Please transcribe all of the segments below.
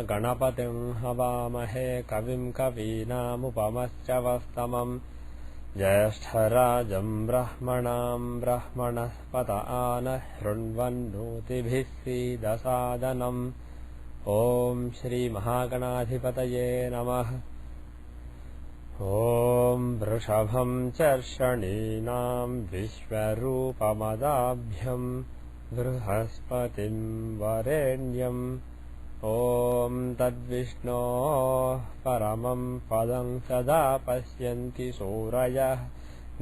गणपतिं हवामहे कविं कवीनामुपमश्रवस्तमम् ज्येष्ठराजं ब्रह्मणां ब्रह्मणस्पत आनः शृण्वन्नोतिभिः सीदसादनम् ॐ श्रीमहागणाधिपतये नमः। ॐ वृषभं चर्षणीनां विश्वरूपमदाभ्यं बृहस्पतिं वरेण्यम् ॐ तद्विष्णोः परमं पदं सदा पश्यन्ति सूरयः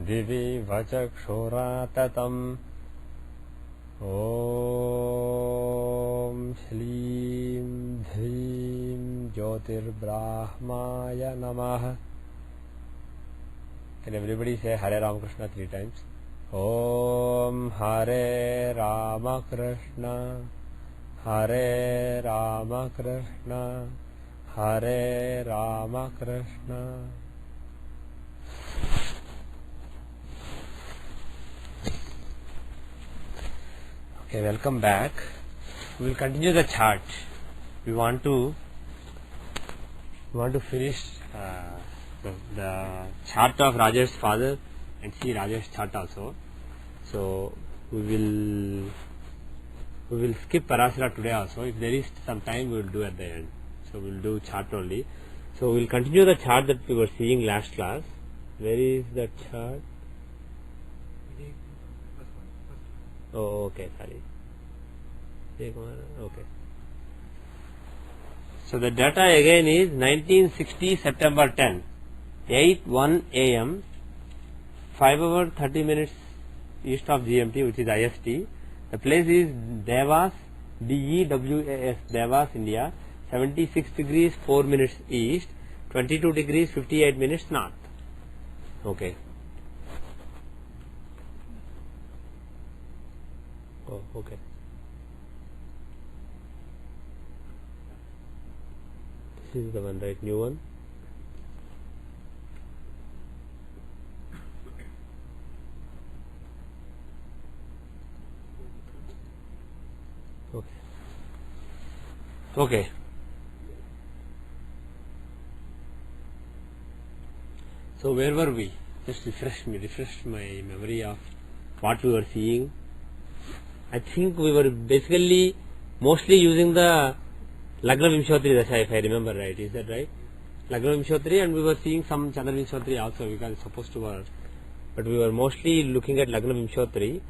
दिवि वचक्षुराततम् ॐ श्लीं ह्रीं ज्योतिर्ब्राह्माय नमः। Can everybody say Hare Ramakrishna 3 times? Om Hare Ramakrishna, Hare Ramakrishna, Hare Ramakrishna. Okay, welcome back. We will continue the chart. We want to finish the chart of Rajesh's father and see Rajesh's chart also. So we will skip Parasara today also. If there is some time, we will do at the end. So we will do chart only. So we will continue the chart that we were seeing last class. Where is the chart? Oh, okay, sorry. Okay. So the data again is 1960 September 10, 8:01 a.m., 5 hours 30 minutes east of GMT, which is IST. The place is Devas, DEWAS, Devas, India, 76 degrees 4 minutes east, 22 degrees 58 minutes north. Okay. Oh, okay. This is the one, right? New one. Okay. Okay. So where were we? Just refresh my memory of what we were seeing. I think we were basically mostly using the Lagna Vimshotri Dasha, if I remember right. Is that right? Lagna Vimshotri, and we were seeing some Chandra Vimshotri also because it's supposed to work. But we were mostly looking at Lagna Vimshotri,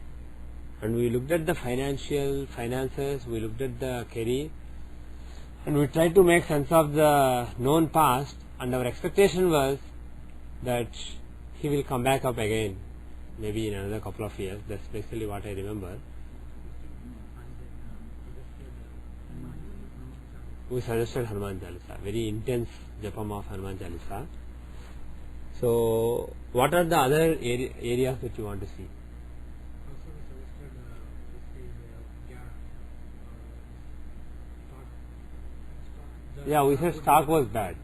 and we looked at the finances, we looked at the career, and we tried to make sense of the known past, and our expectation was that he will come back up again, maybe in another couple of years. That's basically what I remember. We suggested Hanuman Chalisa, very intense japam of Hanuman Chalisa. So, what are the other areas that you want to see? Yeah, we said stock was bad.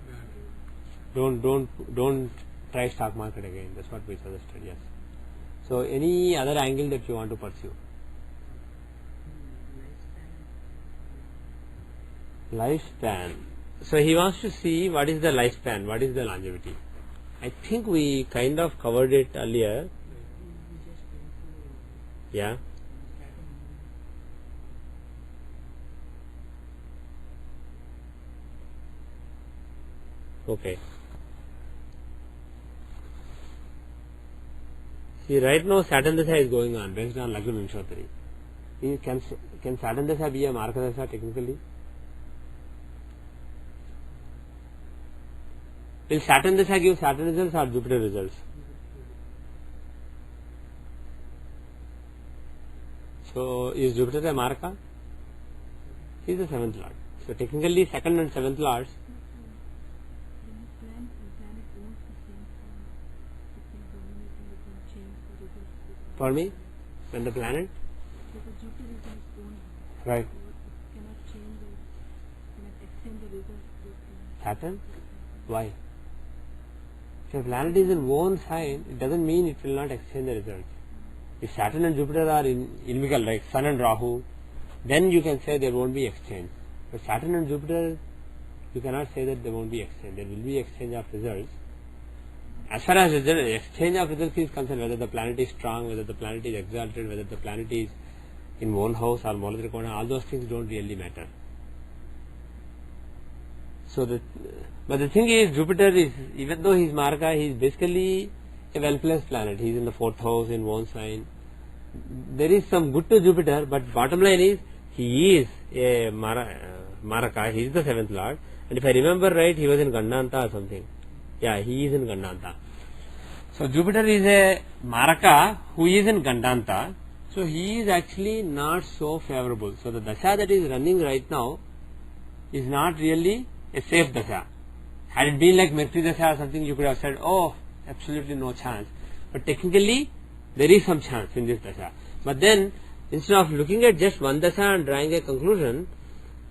Don't try stock market again. That's what we suggested. Yes. So, any other angle that you want to pursue? Lifespan. So he wants to see what is the lifespan, what is the longevity. I think we kind of covered it earlier. Yeah. Okay. See, right now Saturn Dasha is going on based on Lagna Vimshotri. Can Saturn Dasha be a Marka Dasha technically? Will Saturn Dasha give Saturn results or Jupiter results? So, is Jupiter a Marka? He is the 7th Lord. So, technically 2nd and 7th Lords. For me? When the planet? Right. Saturn? Why? If a planet is in own sign, it doesn't mean it will not exchange the results. If Saturn and Jupiter are inimical, like Sun and Rahu, then you can say there won't be exchange. But Saturn and Jupiter you cannot say that there won't be exchange. There will be exchange of results. As far as the exchange of results is concerned, whether the planet is strong, whether the planet is exalted, whether the planet is in one house or Mola Trikona, all those things don't really matter. So, but the thing is, Jupiter is, even though he is Maraka, he is basically a well-placed planet. He is in the 4th house in one sign. There is some good to Jupiter, but bottom line is, he is a Maraka, he is the 7th Lord. And if I remember right, he was in Gandanta or something. Yeah, he is in Gandanta. So, Jupiter is a Maraka who is in Gandanta. So, he is actually not so favorable. So, the Dasha that is running right now is not really a safe Dasha. Had it been like Mercury Dasha or something, you could have said, oh, absolutely no chance. But technically, there is some chance in this Dasha. But then, instead of looking at just one Dasha and drawing a conclusion,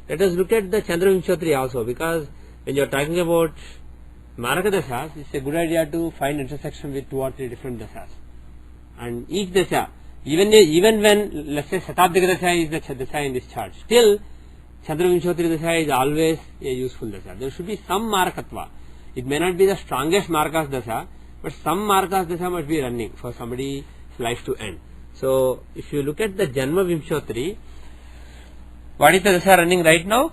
let us look at the Chandra Vimshatri also, because when you are talking about Maraka Dashas, it's a good idea to find intersection with 2 or 3 different Dashas. And each Dasha, even when, let's say, Satabdika Dasha is the Dasha in this chart, still, Chandra Vimshatri Dasha is always a useful Dasha. There should be some Marakatva. It may not be the strongest Marakas Dasha, but some Marakas Dasha must be running for somebody's life to end. So, if you look at the Janma Vimshatri, what is the Dasha running right now?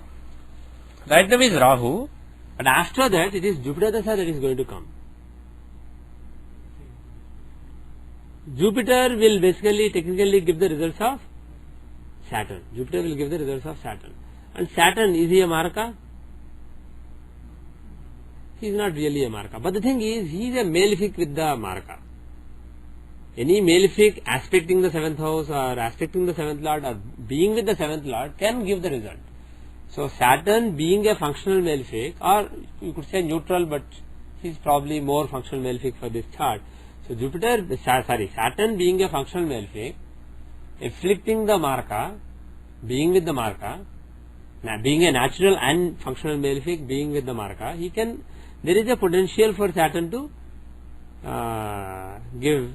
Right now is Rahu, but after that it is Jupiter Dasha that is going to come. Jupiter will basically technically give the results of Saturn. Jupiter will give the results of Saturn. And Saturn, is he a Maraka? He is not really a Maraka. But the thing is, he is a malefic with the Maraka. Any malefic aspecting the 7th house or aspecting the 7th Lord or being with the 7th Lord can give the result. So, Saturn being a functional malefic, or you could say neutral, but he is probably more functional malefic for this chart. So, Saturn being a functional malefic, afflicting the Maraka, being with the Maraka, being a natural and functional malefic, being with the Maraka, there is a potential for Saturn to give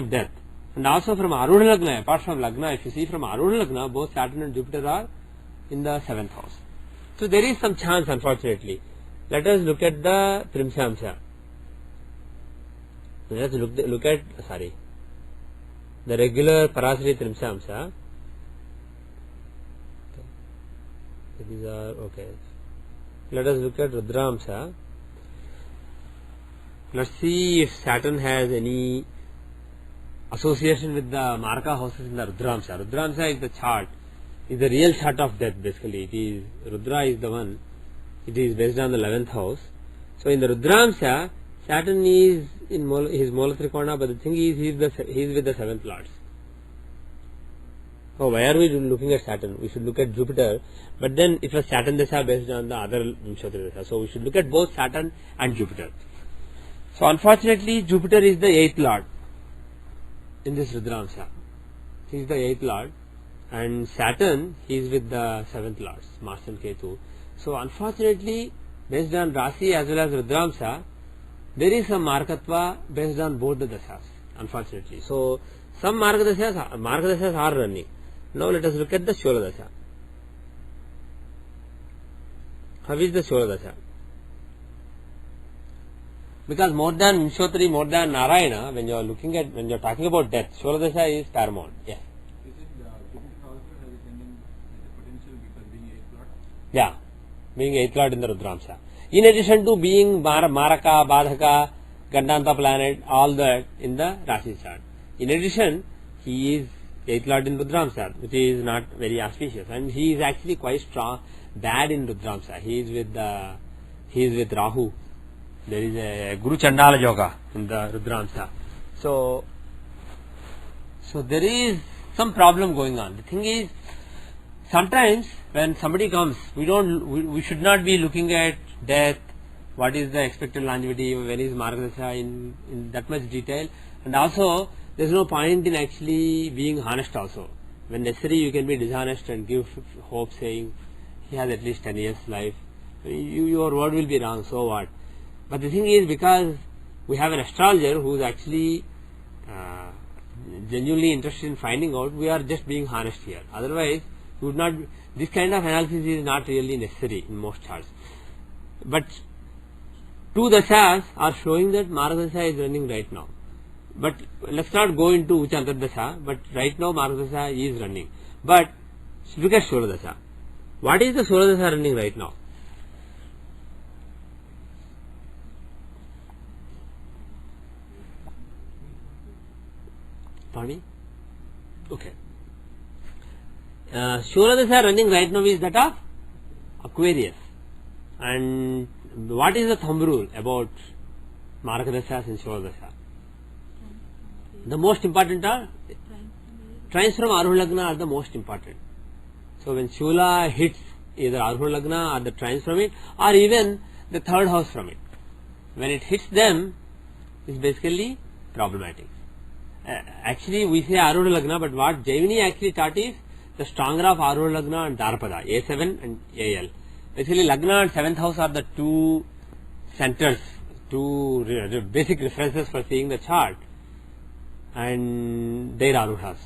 death. And also from Arudha Lagna, apart from Lagna, if you see from Arudha Lagna, both Saturn and Jupiter are in the 7th house. So there is some chance, unfortunately. Let us look at the Trimshamsa. Let us look at the regular Parasari Trimshamsa. These are okay. Let us look at Rudramsa. Let's see if Saturn has any association with the Maraka houses in the Rudramsa. Rudramsa is the chart, is the real chart of death basically. It is, Rudra is the one, it is based on the 11th house. So in the Rudramsa, Saturn is in his Mola Trikona, but the thing is, he is with the 7th Lords. Oh, why are we looking at Saturn? We should look at Jupiter, but then it was Saturn Dasha based on the other Vimshatri Dasha. So we should look at both Saturn and Jupiter. So unfortunately, Jupiter is the 8th Lord in this Rudramsa. He is the 8th Lord, and Saturn, he is with the 7th Lords, Mars and Ketu. So unfortunately, based on Rasi as well as Rudramsa, there is some Marakatva based on both the Dashas, unfortunately. So some Marakadashas are running. Now let us look at the Shola Dasha. How is the Shola Dasha? Because more than Vimshatri, more than Narayana, when you are talking about death, Shola Dasha is paramount. Yes. Is it Jupiter also has a potential because being 8th Lord? Yeah, being 8th Lord in the Rudramsa. In addition to being Maraka, Badhaka, Gandanta planet, all that in the Rasi chart. In addition, he is 8th Lord in Rudramsa, which is not very auspicious, and he is actually quite strong, bad in Rudramsa. He is with Rahu. There is a Guru Chandala Yoga in the Rudramsa. So there is some problem going on. The thing is, sometimes when somebody comes, we should not be looking at death, what is the expected longevity, when is Margadasha in that much detail, and also there is no point in actually being honest also. When necessary, you can be dishonest and give hope saying he has at least 10 years life. Your word will be wrong, so what? But the thing is, because we have an astrologer who is actually genuinely interested in finding out, we are just being honest here. Otherwise, we this kind of analysis is not really necessary in most charts. But two dashas are showing that Margadasha is running right now. But let's not go into which Antardasha, but right now Margadasha is running. But look at Sholadasha. What is the Sholadasha running right now? Pardon me? Okay. Sholadasha running right now is that of Aquarius. And what is the thumb rule about Margadashas and Sholadasha? The most important are trines from Aruha Lagna are the most important. So when Shula hits either Aruha Lagna or the trines from it, or even the third house from it, when it hits them, it's basically problematic. Actually, we say Aruha Lagna, but what Jaimini actually taught is the stronger of Aruha Lagna and Dharpada, A7 and AL. Basically, Lagna and 7th house are the two centers, two basic references for seeing the chart, and their Aruhas.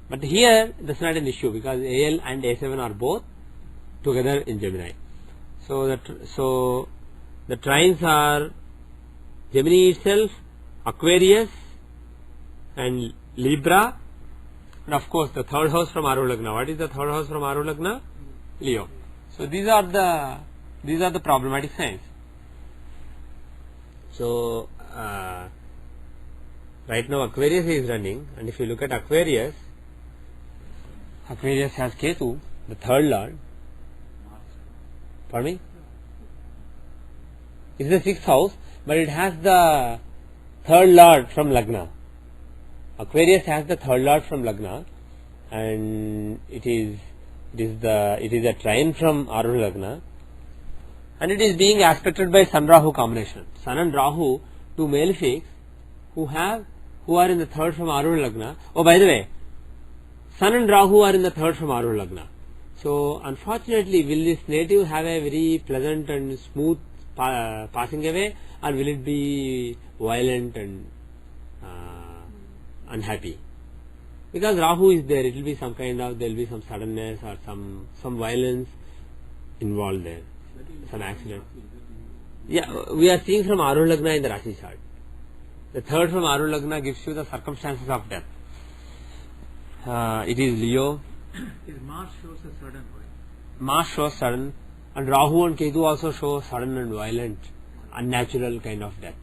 But here, that's not an issue because AL and A7 are both together in Gemini. So the trines are Gemini itself, Aquarius, and Libra, and of course the third house from Aruha Lagna. What is the third house from Aruha Lagna? Leo. So these are the problematic signs. So right now Aquarius is running, and if you look at Aquarius has Ketu, the third lord. Pardon me? It's the 6th house, but it has the third lord from Lagna. Aquarius has the third lord from Lagna, and it is a trine from Aruha Lagna, and it is being aspected by Sun Rahu combination. Sun and Rahu, two malefics who are in the third from Aruha Lagna. Oh, by the way, Sun and Rahu are in the third from Aruha Lagna. So unfortunately, will this native have a very pleasant and smooth passing away, or will it be violent and unhappy? Because Rahu is there, it will be some kind of, there will be some suddenness or some violence involved there, some accident. Yeah, we are seeing from Aruha Lagna in the Rashi chart. The third from Aruha Lagna gives you the circumstances of death. It is Leo. His Mars shows a sudden void. Mars shows sudden, and Rahu and Ketu also show sudden and violent, unnatural kind of death.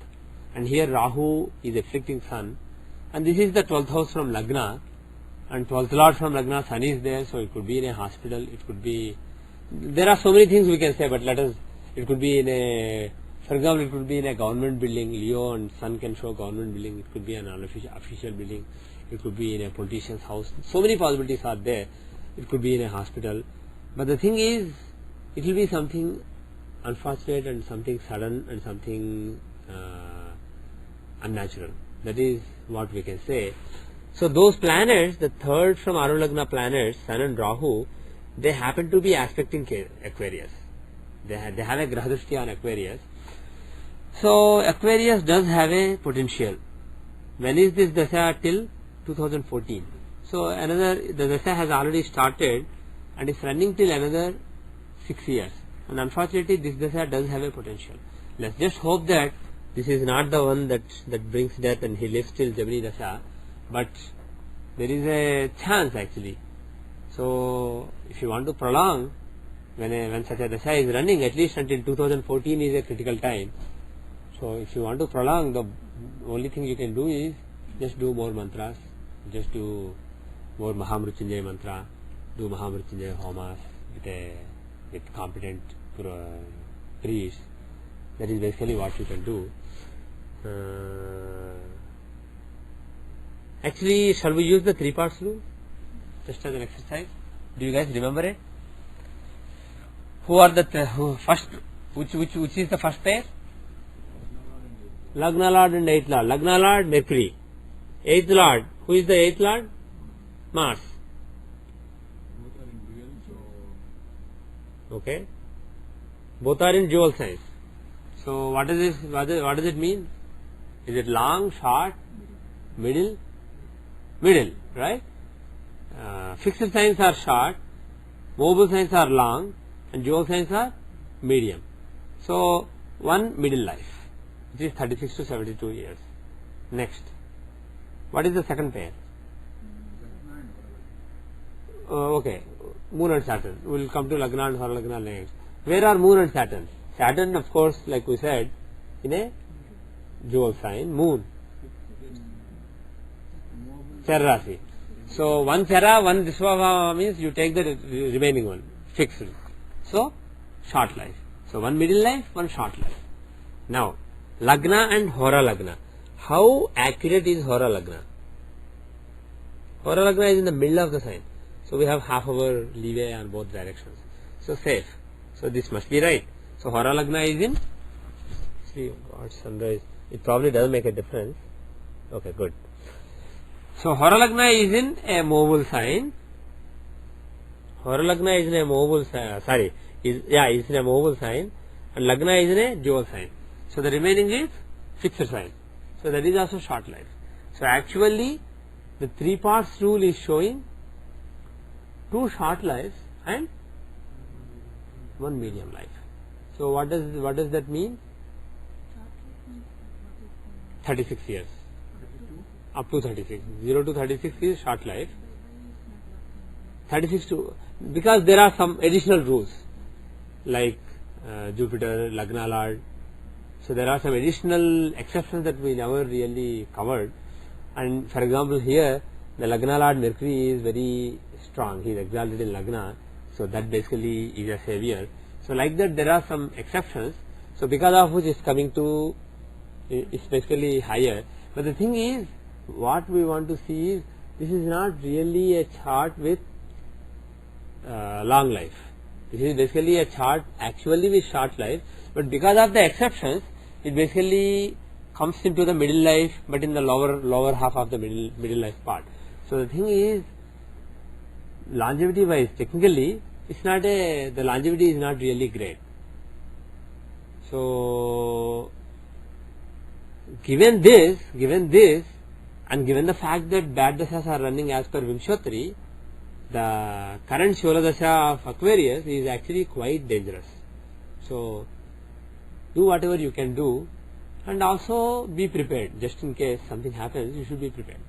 And here Rahu is afflicting Sun, and this is the 12th house from Lagna, and 12th lord from Lagna, Sun is there, so it could be in a hospital, it could be, there are so many things we can say, but it could be in a, for example, it could be in a government building. Leo and Sun can show government building, it could be an official building, it could be in a politician's house. So many possibilities are there. It could be in a hospital. But the thing is, it will be something unfortunate and something sudden and something unnatural. That is what we can say. So those planets, the third from Aruha Lagna planets, Sun and Rahu, they happen to be aspecting Aquarius. They have a Grahadrishti on Aquarius. So Aquarius does have a potential. When is this Dasha? Till 2014. So the Dasha has already started and is running till another 6 years. And unfortunately this Dasha does have a potential. Let's just hope that this is not the one that brings death and he lives till Gemini Dasha, but there is a chance actually. So if you want to prolong, when such a Dasha is running, at least until 2014 is a critical time. So if you want to prolong, the only thing you can do is just do more mantras, just do more Mahamrutyunjaya mantra, do Mahamrutyunjaya homas with competent priests. That is basically what you can do. Actually, shall we use the 3 parts rule just as an exercise? Do you guys remember it? Who are the first? Which is the first pair? Lagna Lord and 8th Lord. Lagna Lord, Mercury. 8th Lord. Who is the 8th Lord? Mars. Both are in dual, so Okay. Both are in dual signs. So what does it mean? Is it long, short, middle? Middle, right? Fixed signs are short. movable signs are long and dual signs are medium. So one middle life, which is 36 to 72 years. Next, what is the second pair? Okay, Moon and Saturn. We will come to Lagna and Hora Lagna next. Where are Moon and Saturn? Saturn, of course, like we said, in a dual sign. Moon, Chara Rasi. So one Chara, one Dishwava means you take the remaining one, fixed. So short life. So one middle life, one short life. Now, Lagna and Hora Lagna. How accurate is Hora Lagna? Hora Lagna is in the middle of the sign. So we have half hour leeway on both directions. So safe. So this must be right. So Hora Lagna is in, see what sunrise, it probably doesn't make a difference. Okay, good. So Hora Lagna is in a movable sign. Hora Lagna is in a movable sign, is in a movable sign, and Lagna is in a dual sign. So the remaining is fixed sign. So that is also short life. So actually the 3 parts rule is showing 2 short lives and 1 medium life. So what does that mean? 36 years. Up to 36. 0 to 36 is short life. 36 to, because there are some additional rules like Jupiter, Lagna Lord. So there are some additional exceptions that we never really covered. And for example, here the Lagna Lord Mercury is very strong. He is exalted in Lagna. So that basically is a savior. So like that there are some exceptions. So because of which it's coming to, it's basically higher. But the thing is, what we want to see is, this is not really a chart with long life. This is basically a chart actually with short life. But because of the exceptions, it basically comes into the middle life, but in the lower half of the middle life part. So the thing is, longevity wise, technically, it's not the longevity is not really great. So given this, and given the fact that bad dashas are running as per Vimshottari, the current Shola Dasha of Aquarius is actually quite dangerous. So do whatever you can do, and also be prepared. Just in case something happens, you should be prepared.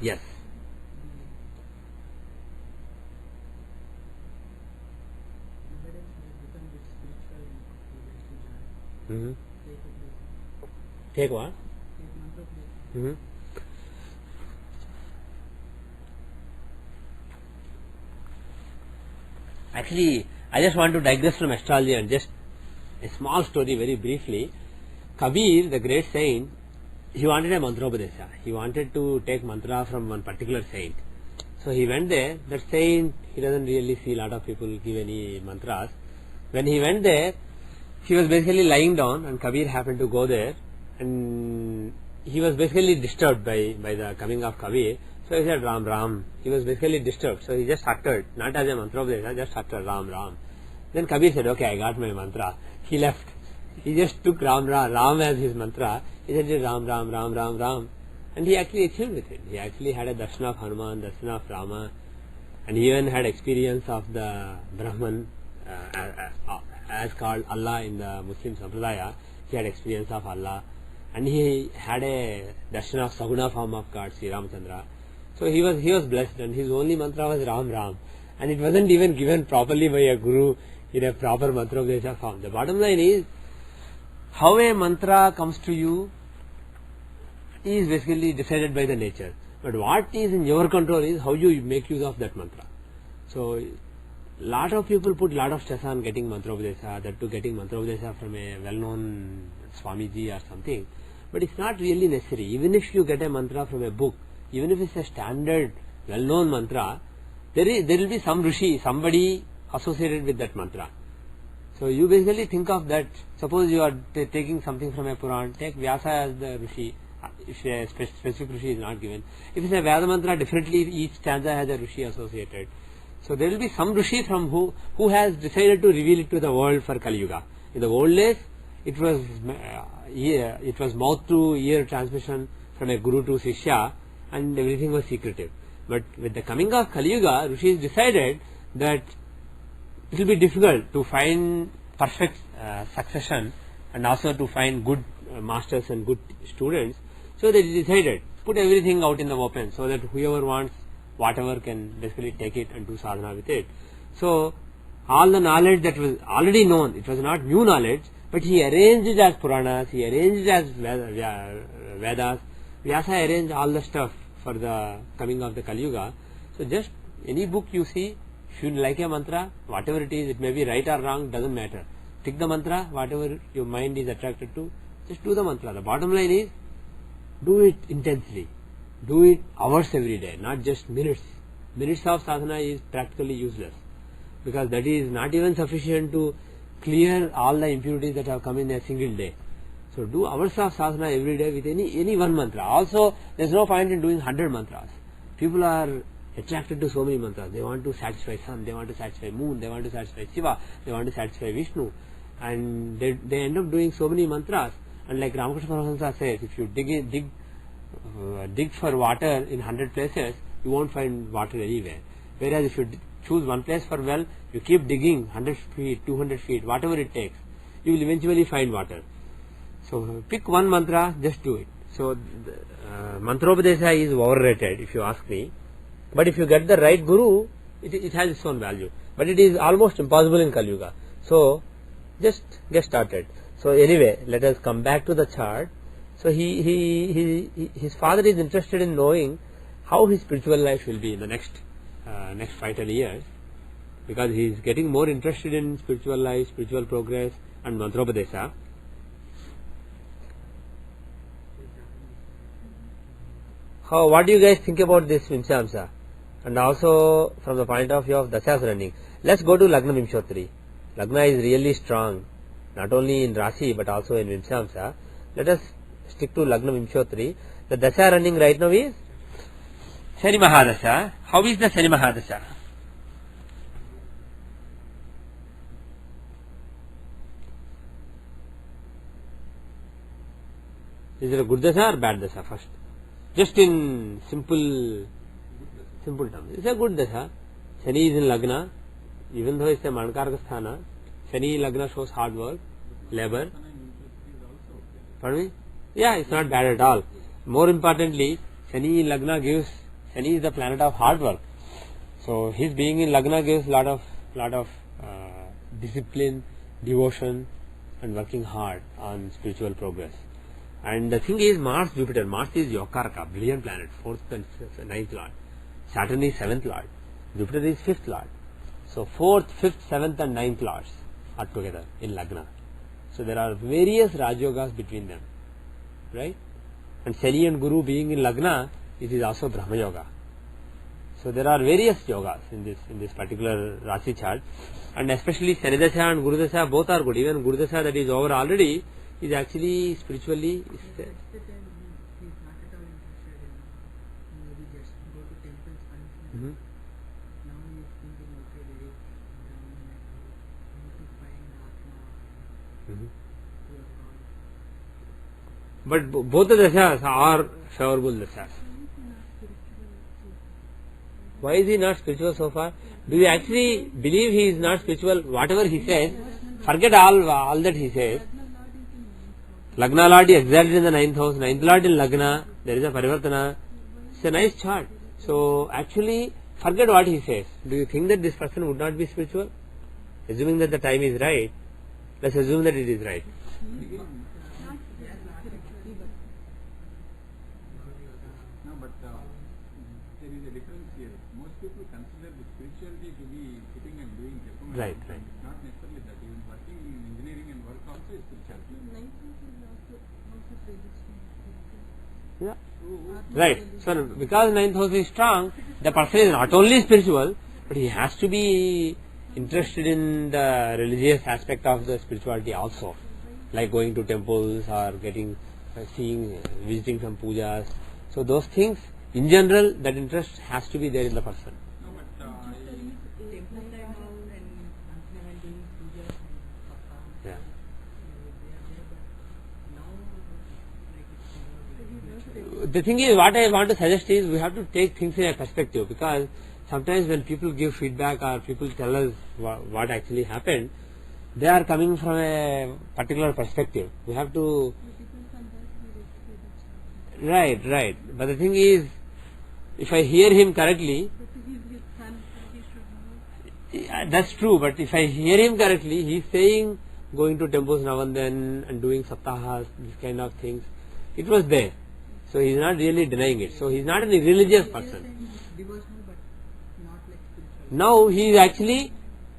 Yes. Mm-hmm. Take what? Mm-hmm. Actually, I just want to digress from astrology and just a small story very briefly. Kabir, the great saint, he wanted a mantropadesha. He wanted to take mantra from one particular saint. So he went there. That saint, he doesn't really see a lot of people give any mantras. When he went there, he was basically lying down, and Kabir happened to go there, and he was basically disturbed by the coming of Kabir. So he said Ram Ram. He was basically disturbed. So he just uttered, not as a mantropadesha, just uttered Ram Ram. Then Kabir said, okay, I got my mantra. He left. He just took Ram as his mantra. He said Ram Ram Ram Ram Ram, and he actually achieved with it. He actually had a darshan of Hanuman, darshan of Rama, and he even had experience of the Brahman, as called Allah in the Muslim Sampradaya. He had experience of Allah, and he had a darshan of Saguna form of God, Sri Ramachandra. So he was blessed, and his only mantra was Ram Ram, and it wasn't even given properly by a guru in a proper mantra form. The bottom line is, how a mantra comes to you is basically decided by the nature. But what is in your control is how you make use of that mantra. So lot of people put lot of stress on getting mantropadesha, that to getting mantropadesha from a well-known Swamiji or something. But it's not really necessary. Even if you get a mantra from a book, even if it's a standard well-known mantra, there will be some Rishi, somebody associated with that mantra. So you basically think of that. Suppose you are taking something from a Puran, take Vyasa as the Rishi, if a specific Rishi is not given. If it's a Veda mantra, differently each stanza has a Rishi associated. So there will be some Rishi from who has decided to reveal it to the world for Kali Yuga. In the old days, it was mouth to ear transmission from a Guru to Shishya, and everything was secretive. But with the coming of Kali Yuga, Rishis decided that it will be difficult to find perfect succession and also to find good masters and good students. So they decided put everything out in the open so that whoever wants whatever can basically take it and do sadhana with it. So all the knowledge that was already known, it was not new knowledge, but he arranged it as Puranas, he arranged it as Vedas. Vyasa arranged all the stuff for the coming of the Kali Yuga. So just any book you see, if you like a mantra, whatever it is, it may be right or wrong, doesn't matter. Pick the mantra, whatever your mind is attracted to, just do the mantra. The bottom line is, do it intensely. Do it hours every day, not just minutes. Minutes of sadhana is practically useless, because that is not even sufficient to clear all the impurities that have come in a single day. So do hours of sadhana every day with any one mantra. Also, there is no point in doing 100 mantras. People are attracted to so many mantras. They want to satisfy sun, they want to satisfy moon, they want to satisfy Shiva, they want to satisfy Vishnu, and they end up doing so many mantras. And like Ramakrishna Paramahamsa says, if you dig for water in 100 places, you won't find water anywhere. Whereas if you choose one place for well, you keep digging 100 feet, 200 feet, whatever it takes, you will eventually find water. So pick one mantra, just do it. So mantropadesha is overrated, if you ask me. But if you get the right guru, it has its own value. But it is almost impossible in Kali Yuga. So just get started. So anyway, let us come back to the chart. So his father is interested in knowing how his spiritual life will be in the next 5-10 years, because he is getting more interested in spiritual life, spiritual progress, and mantropadesha. What do you guys think about this Vimshamsa? And also from the point of view of Dashas running. Let's go to Lagna Vimshotri. Lagna is really strong, not only in Rasi but also in Vimshamsa. Let us stick to Lagna Vimshotri. The Dasha running right now is Shani Mahadasha. How is the Shani Mahadasha? Is it a good Dasha or bad Dasha first? Just in simple terms. It's a good Dasha. Shani is in Lagna. Even though it's a Mankaraka Sthana, Shani Lagna shows hard work, labor. Pardon me? Yeah, it's not bad at all. More importantly, Shani is the planet of hard work. So his being in Lagna gives lot of discipline, devotion, and working hard on spiritual progress. And the thing is, Mars is Yokaraka, brilliant planet, 4th and 9th lord. Saturn is 7th lord. Jupiter is 5th lord. So 4th, 5th, 7th and 9th lords are together in Lagna. So there are various Rajyogas between them, right? And Shani and Guru being in Lagna, it is also Brahma Yoga. So there are various yogas in this particular Rasi chart, and especially Shani Dasha and Guru Dasha both are good. Even Guru Dasha that is over already is actually spiritually. That's the time he's not at all interested in maybe just go to temples once. Now he's thinking, okay, there is I need to find Atma. But both the dashas are favorable dashas. Why is he not spiritual so far? Do you actually believe he is not spiritual? Whatever he says, forget all that he says. Lagna Lord is exactly in the 9th house, 9th Lord in Lagna, there is a Parivartana. It's a nice chart. So actually, forget what he says. Do you think that this person would not be spiritual? Assuming that the time is right, let's assume that it is right. No, but there is a difference here. Most people consider the spirituality to be sitting and doing japa. Right. Not necessarily that. Even working in engineering and work also is spirituality. Yeah. Right. So because 9th house is strong, the person is not only spiritual, but he has to be interested in the religious aspect of the spirituality also, like going to temples or visiting some pujas. So those things, in general, that interest has to be there in the person. No, but the thing is, what I want to suggest is we have to take things in a perspective, because sometimes when people give feedback or people tell us what actually happened, they are coming from a particular perspective. We have to. Right. But the thing is, if I hear him correctly, that's true. But if I hear him correctly, he's saying going to temples now and then and doing saptahas, these kind of things. It was there. So he's not really denying it. So he's not a religious person. Devotional, but not like spiritual. Now he is actually,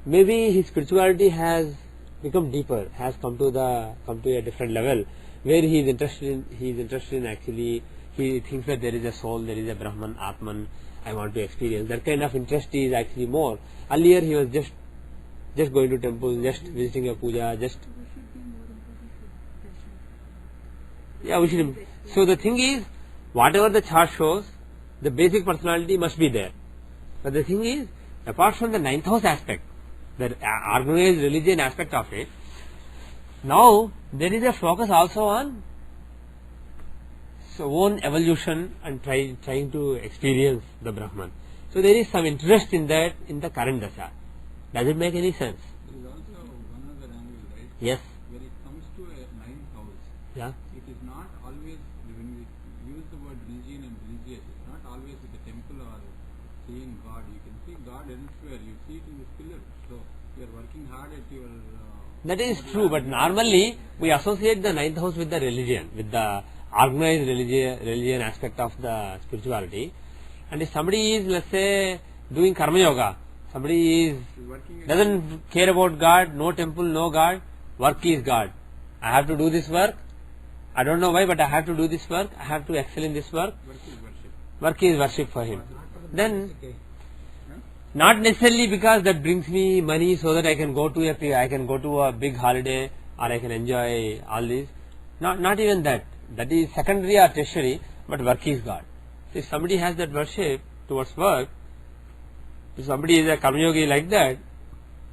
maybe his spirituality has become deeper, has come to a different level, where he is interested in actually, he thinks that there is a soul, there is a Brahman, Atman, I want to experience. That kind of interest is actually more. Earlier he was just going to temple, just visiting a puja, just. Yeah, we should. So the thing is, whatever the chart shows, the basic personality must be there. But the thing is, apart from the ninth house aspect, the organized religion aspect of it, now there is a focus also on own evolution and trying to experience the Brahman. So there is some interest in that in the current dasha. Does it make any sense? There is also one other angle, right? Yes. When it comes to a ninth house, Yeah. it is not always, when we use the word religion and religious, it's not always with the temple or seeing God. You can see God elsewhere. You see it in this pillar. So you are working hard at your. That is true, but normally we associate the ninth house with the religion, with the organized religion aspect of the spirituality. And if somebody is, let's say, doing karma yoga, somebody is doesn't care about God, no temple, no God, work is God. I have to do this work. I don't know why, but I have to do this work. I have to excel in this work. Work is worship. Work is worship for him. Then, not necessarily because that brings me money so that I can go to a big holiday or I can enjoy all this. Not even that. That is secondary or tertiary, but work is God. So if somebody has that worship towards work, if somebody is a karma yogi like that,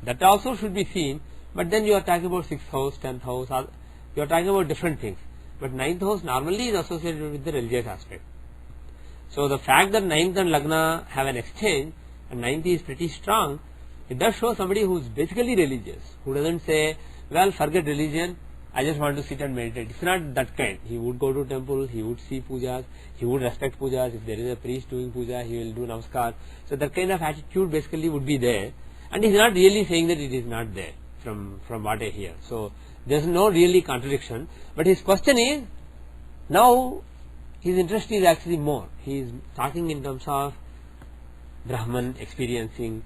that also should be seen. But then you are talking about 6th house, 10th house, you are talking about different things. But 9th house normally is associated with the religious aspect. So the fact that 9th and Lagna have an exchange and 9th is pretty strong, it does show somebody who is basically religious, who doesn't say, well, forget religion, I just want to sit and meditate. It's not that kind. He would go to temple, he would see pujas, he would respect pujas. If there is a priest doing puja, he will do namaskar. So that kind of attitude basically would be there. And he's not really saying that it is not there from what I hear. So there's no really contradiction. But his question is, now his interest is actually more. He is talking in terms of Brahman experiencing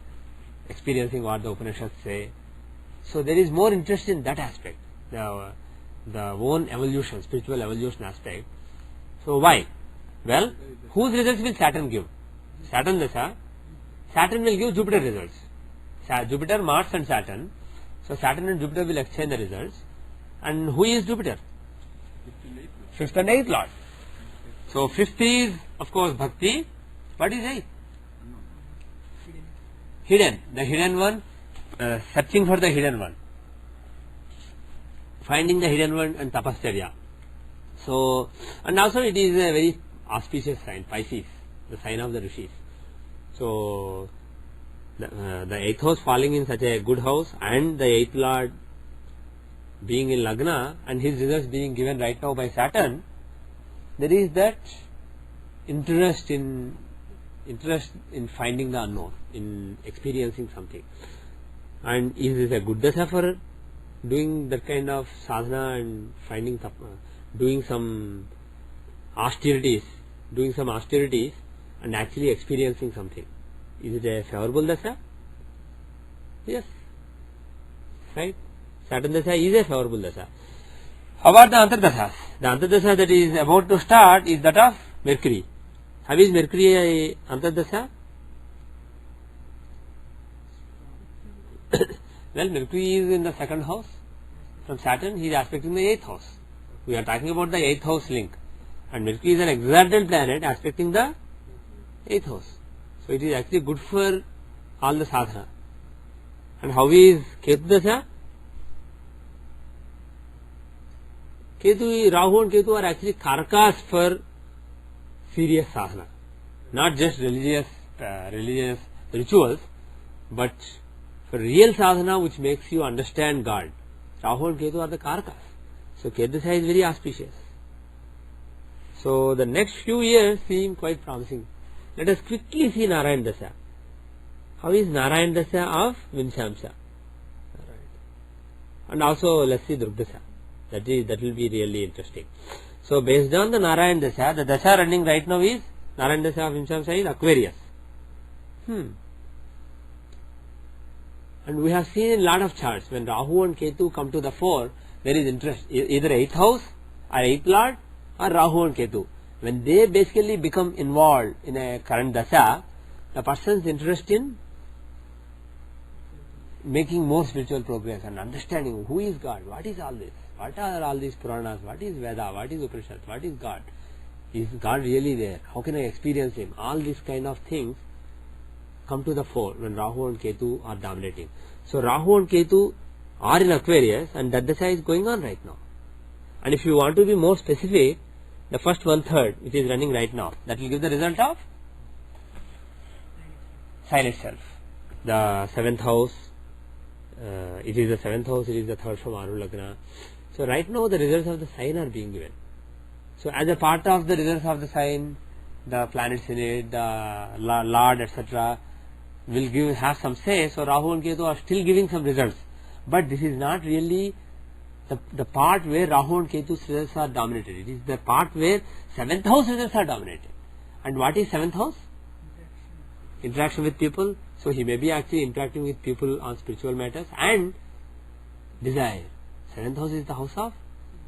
what the Upanishads say. So there is more interest in that aspect, the own evolution, spiritual evolution aspect. So why? Well, whose results will Saturn give? Saturn Dasha. Saturn will give Jupiter results. Jupiter, Mars and Saturn. So Saturn and Jupiter will exchange the results. And who is Jupiter? 5th and 8th Lord. So 5th is, of course, Bhakti. What is 8th? Hidden. The hidden one, searching for the hidden one. Finding the hidden one and tapasya. So, and also it is a very auspicious sign, Pisces, the sign of the rishis. So, the 8th house falling in such a good house and the 8th Lord being in Lagna and his results being given right now by Saturn, there is that interest in finding the unknown, in experiencing something. And is this a good dasha for doing that kind of sadhana and finding doing some austerities and actually experiencing something? Is it a favorable dasha? Yes. Right? Saturn dasha is a favorable dasha. How about the antardasha? The antardasha that is about to start is that of Mercury. How is Mercury a antardasha? Well, Mercury is in the 2nd house. From Saturn, he is aspecting the 8th house. We are talking about the 8th house link. And Mercury is an exalted planet aspecting the 8th house. So it is actually good for all the sadhana. And how is Ketu dasha? Rahu and Ketu are actually karakas for serious sadhana, not just religious rituals, but for real sadhana which makes you understand God. Rahu and Ketu are the Karakas. So Ketu Dasa is very auspicious. So the next few years seem quite promising. Let us quickly see Narayan Dasa. How is Narayan Dasa of Vimshamsa? And also let's see Drug Dasa. That will be really interesting. So based on the Narayan Dasa, the Dasa running right now is Narayan Dasa of Vimshamsa is Aquarius. And we have seen in lot of charts when Rahu and Ketu come to the fore, there is interest, either 8th house or 8th lord or Rahu and Ketu. When they basically become involved in a current Dasa, the person's interest in making more spiritual progress and understanding who is God, what is all this, what are all these Puranas, what is Veda, what is Upanishad, what is God, is God really there, how can I experience Him, all these kind of things come to the fore when Rahu and Ketu are dominating. So Rahu and Ketu are in Aquarius and that Dasa is going on right now. And if you want to be more specific, the first 1/3 which is running right now, that will give the result of sign itself. The 7th house, it is the 7th house, it is the 3rd from Aru Lagna. So right now the results of the sign are being given. So as a part of the results of the sign, the planets in it, the Lord, etc. will have some say. So Rahu and Ketu are still giving some results. But this is not really the part where Rahu and Ketu's results are dominated. It is the part where 7th house results are dominated. And what is 7th house? Interaction with people. So he may be actually interacting with people on spiritual matters and desire. 7th house is the house of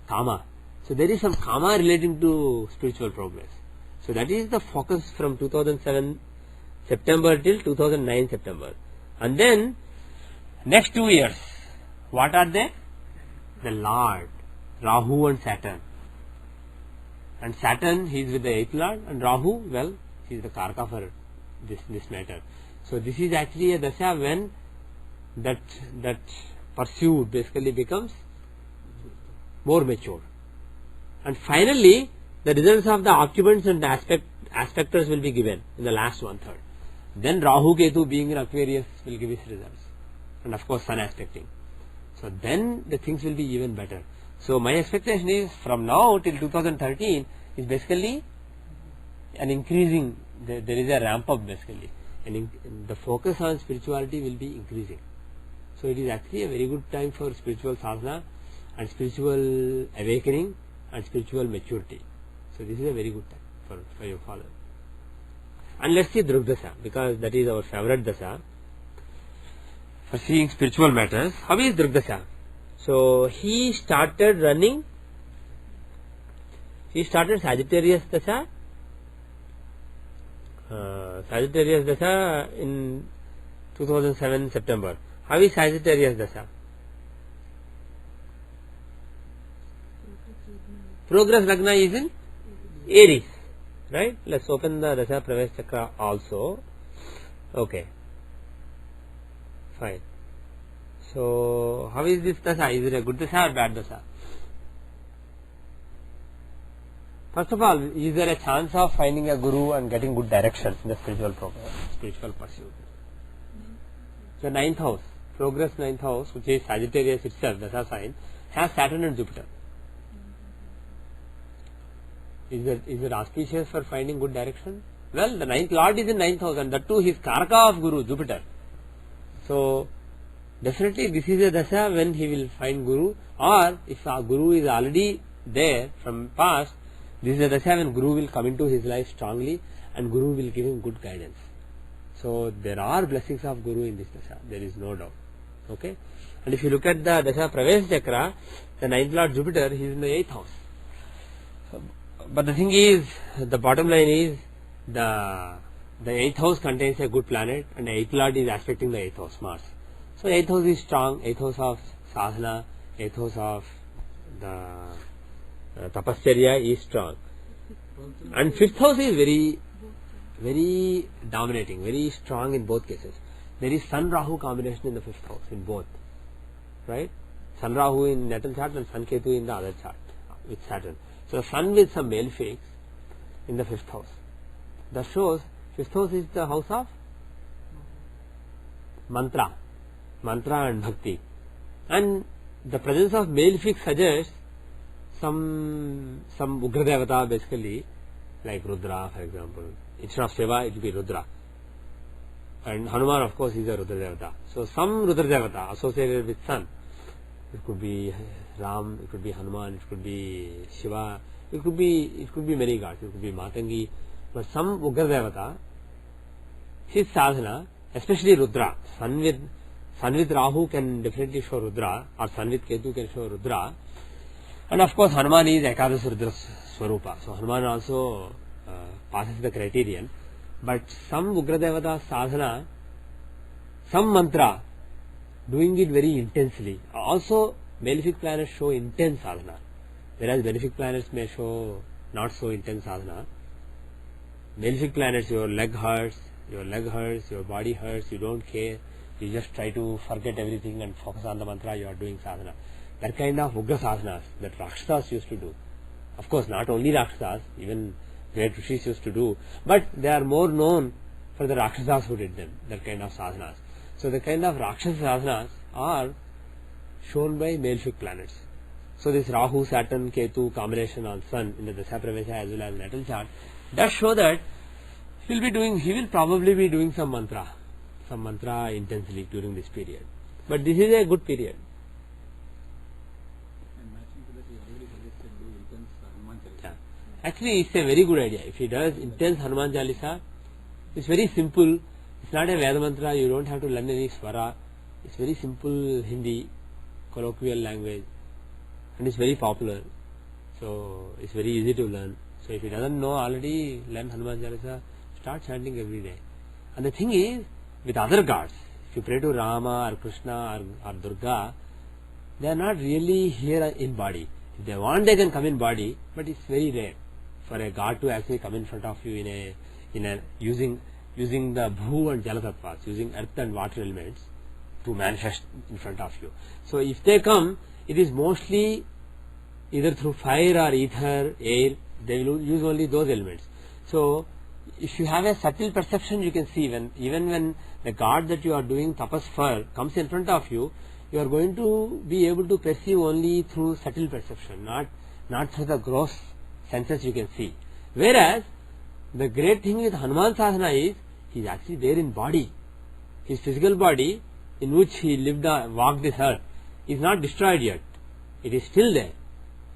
Kama. So there is some Kama relating to spiritual progress. So that is the focus from 2007 September till 2009 September. And then next 2 years, what are they? The Lord, Rahu and Saturn. And Saturn, he is with the 8th Lord, and Rahu, well, he is the Karaka for this matter. So this is actually a Dasa when that pursuit basically becomes more mature. And finally, the results of the occupants and the aspectors will be given in the last 1/3. Then Rahu Ketu being in Aquarius will give his results. And of course Sun aspecting. So then the things will be even better. So my expectation is from now till 2013 is basically an increasing, there is a ramp up basically. And the focus on spirituality will be increasing. So it is actually a very good time for spiritual sadhana and spiritual awakening and spiritual maturity. So this is a very good time for your father. And let's see Drug Dasa, because that is our favorite Dasa for seeing spiritual matters. How is Drug Dasa? So he started Sagittarius Dasa. Sagittarius Dasa in 2007 September. How is Sagittarius Dasa? Progress Lagna is in Aries, right? Let's open the Dasa Pravesh Chakra also. Okay, fine. So how is this Dasa? Is it a good Dasa or bad Dasa? First of all, is there a chance of finding a guru and getting good direction in the spiritual progress, spiritual pursuit? The 9th house, progress 9th house, which is Sagittarius itself, Dasa sign, has Saturn and Jupiter. Is it auspicious for finding good direction? Well, the 9th Lord is in 9th house, and that too he is Karaka of Guru, Jupiter. So definitely this is a Dasa when he will find Guru, or if our Guru is already there from past, this is a Dasa when Guru will come into his life strongly and Guru will give him good guidance. So there are blessings of Guru in this Dasa, there is no doubt. Okay? And if you look at the Dasa Pravesh Chakra, the 9th Lord Jupiter, he is in the 8th house. So, but the thing is, the bottom line is, the 8th house contains a good planet and the 8th Lord is aspecting the 8th house, Mars. So 8th house is strong, 8th house of sadhana, 8th house of the tapasya is strong. And 5th house is very, very dominating, very strong in both cases. There is Sun Rahu combination in the 5th house, in both. Right? Sun Rahu in natal chart and Sun Ketu in the other chart with Saturn. So Sun with some malefics in the 5th house. That shows 5th house is the house of mantra and bhakti, and the presence of malefic suggests some Ugra Devata, basically like Rudra, for example. Instead of Shiva, it will be Rudra, and Hanuman, of course, is a Rudra Devata. So some Rudra Devata associated with sun. It could be Ram, it could be Hanuman, it could be Shiva, it could be many gods, it could be Matangi, but some Ugra Devata, his sadhana, especially Rudra, sun with Rahu can definitely show Rudra, or sun with Ketu can show Rudra, and of course Hanuman is Ekadash Rudra Swarupa, so Hanuman also passes the criterion, but some Ugra Devata sadhana, some mantra, doing it very intensely. Also, malefic planets show intense sadhana, whereas benefic planets may show not so intense sadhana. Malefic planets, your leg hurts, your body hurts, you don't care, you just try to forget everything and focus on the mantra, you are doing sadhana. That kind of Ugra sadhanas that Rakshasas used to do. Of course, not only Rakshasas, even great Rishis used to do, but they are more known for the Rakshasas who did them, that kind of sadhanas. So the kind of Rakshasa sadhanas are shown by malefic planets. So this Rahu, Saturn, Ketu combination on Sun in the Dasha Pravesha as well as natal chart does show that he will probably be doing some mantra intensely during this period. But this is a good period. And matching to that, you already suggested do intense Hanuman Chalisa. Yeah. Actually, it's a very good idea. If he does intense Hanuman Chalisa, it's very simple. It's not a Veda mantra, you don't have to learn any swara. It's very simple Hindi, colloquial language, and it's very popular. So it's very easy to learn. So if he doesn't know already, learn Hanuman Chalisa, start chanting every day. And the thing is, with other gods, if you pray to Rama or Krishna or Durga, they are not really here in body. If they want, they can come in body, but it's very rare for a god to actually come in front of you in a using the Bhu and Jala Tattvas, using earth and water elements to manifest in front of you. So if they come, it is mostly either through fire or ether, air, they will use only those elements. So if you have a subtle perception, you can see even when the god that you are doing tapas for comes in front of you, you are going to be able to perceive only through subtle perception, not through the gross senses you can see. Whereas the great thing with Hanuman sadhana is he is actually there in body. His physical body in which he walked this earth is not destroyed yet. It is still there.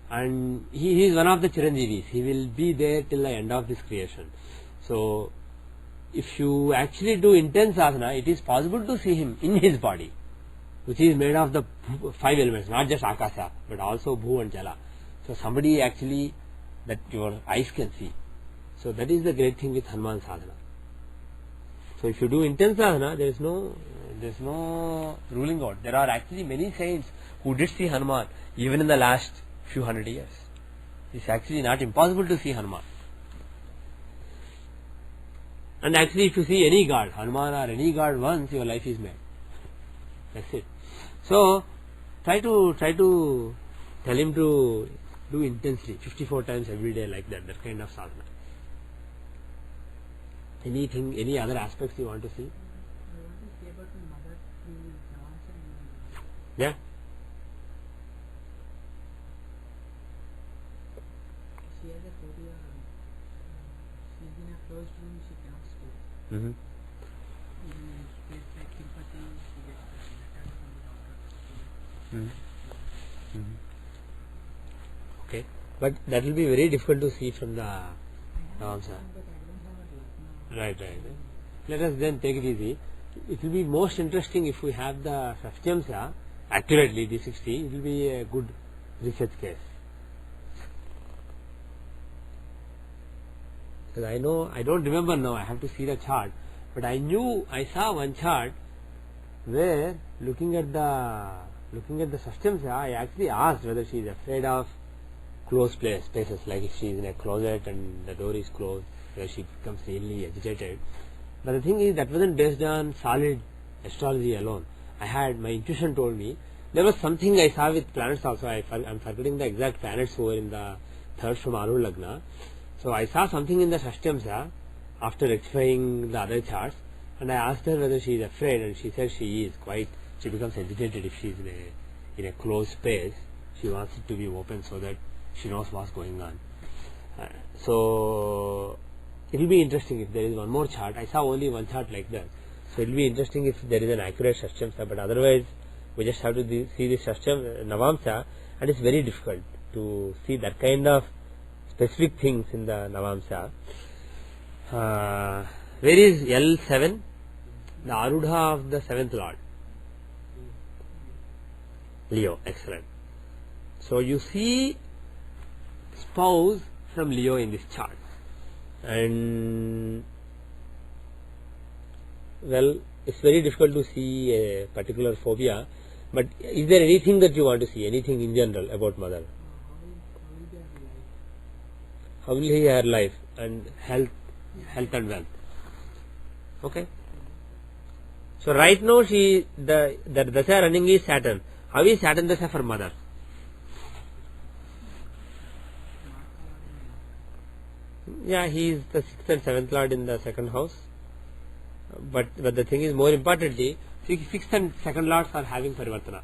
And he is one of the Chiranjeevis. He will be there till the end of this creation. So if you actually do intense sadhana, it is possible to see him in his body, which is made of the 5 elements, not just Akasha, but also Bhu and Jala. So somebody actually that your eyes can see. So that is the great thing with Hanuman sadhana. So if you do intense sadhana, there is no ruling out. There are actually many saints who did see Hanuman even in the last few hundred years. It's actually not impossible to see Hanuman. And actually, if you see any god, Hanuman or any god once, your life is made. That's it. So try to tell him to do intensely 54 times every day like that kind of sadhana. Any other aspects you want to see? I want to say about my mother who dance and Yeah. she has a phobia. She's in a closed room, she cannot speak. Mm-hmm. Even in place like Tirupati, she gets letters from the doctor. Mm-hmm. Mm-hmm. Okay, but that will be very difficult to see from the I have answer. one, but I don't have a Lagna. Right. Let us then take it easy. It will be most interesting if we have the Shashtyamsa accurately, D60. It will be a good research case. Because I don't remember now, I have to see the chart, but I saw one chart where looking at the Shashtyamsa, I actually asked whether she is afraid of closed spaces, like if she is in a closet and the door is closed, where she becomes really agitated. But the thing is, that wasn't based on solid astrology alone. My intuition told me, there was something I saw with planets also. I'm forgetting the exact planets who were in the third from Arul Lagna. So I saw something in the Shashtyamsa after rectifying the other charts, and I asked her whether she is afraid, and she said she is quite. She becomes agitated if she is in a closed space. She wants it to be open so that she knows what's going on. So it will be interesting if there is one more chart. I saw only one chart like that. So it will be interesting if there is an accurate Shashtyamsa, but otherwise we just have to see this Shashtyam Navamsa, and it's very difficult to see that kind of specific things in the Navamsa. Where is L7? The Arudha of the 7th Lord. Leo, excellent. So you see spouse from Leo in this chart, and well, it's very difficult to see a particular phobia, but is there anything that you want to see, anything in general about mother? How will he her life and health and wealth? Okay. So right now the Dasha running is Saturn. How is Saturn Dasha for mother? Yeah, he is the 6th and 7th Lord in the 2nd house. But the thing is, more importantly, 6th and 2nd Lords are having Parivartana.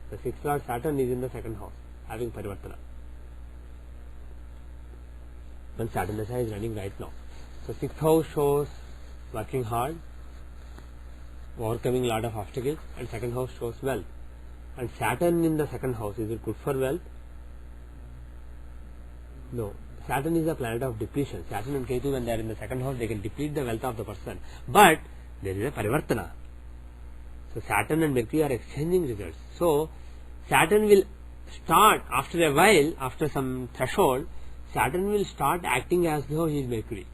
The 6th Lord Saturn is in the 2nd house, having Parivartana. When Saturn Dasha is running right now. So 6th house shows working hard, overcoming a lot of obstacles, and 2nd house shows wealth. And Saturn in the 2nd house, is it good for wealth? No. Saturn is a planet of depletion. Saturn and Ketu, when they are in the 2nd house, they can deplete the wealth of the person. But there is a Parivartana. So Saturn and Mercury are exchanging results. So Saturn will start, after a while, after some threshold, Saturn will start acting as though he is Mercury.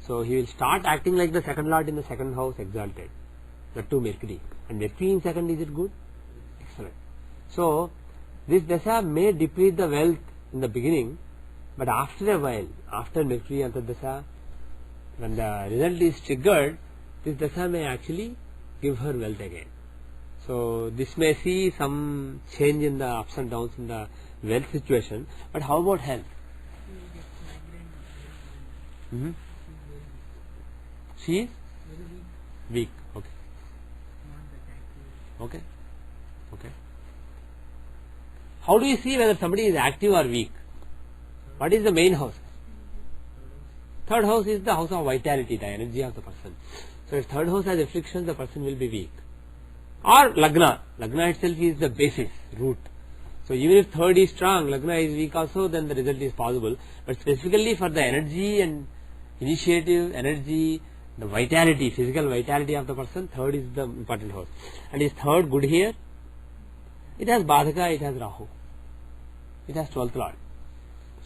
So he will start acting like the 2nd Lord in the 2nd house, exalted. That too Mercury. And Mercury in 2nd, is it good? Excellent. So this Dasha may deplete the wealth in the beginning, but after a while, after Mercury Antardasha, when the result is triggered, this Dasha may actually give her wealth again. So this may see some change in the ups and downs in the wealth situation. But how about health? She is weak. Okay. Okay. Okay. How do you see whether somebody is active or weak? What is the main house? 3rd house is the house of vitality, the energy of the person. So if 3rd house has afflictions, the person will be weak. Or Lagna. Lagna itself is the basis, root. So even if 3rd is strong, Lagna is weak also, then the result is possible. But specifically for the energy and initiative, energy, the vitality, physical vitality of the person, 3rd is the important house. And is 3rd good here? It has Badhaka, it has Rahu. It has 12th Lord.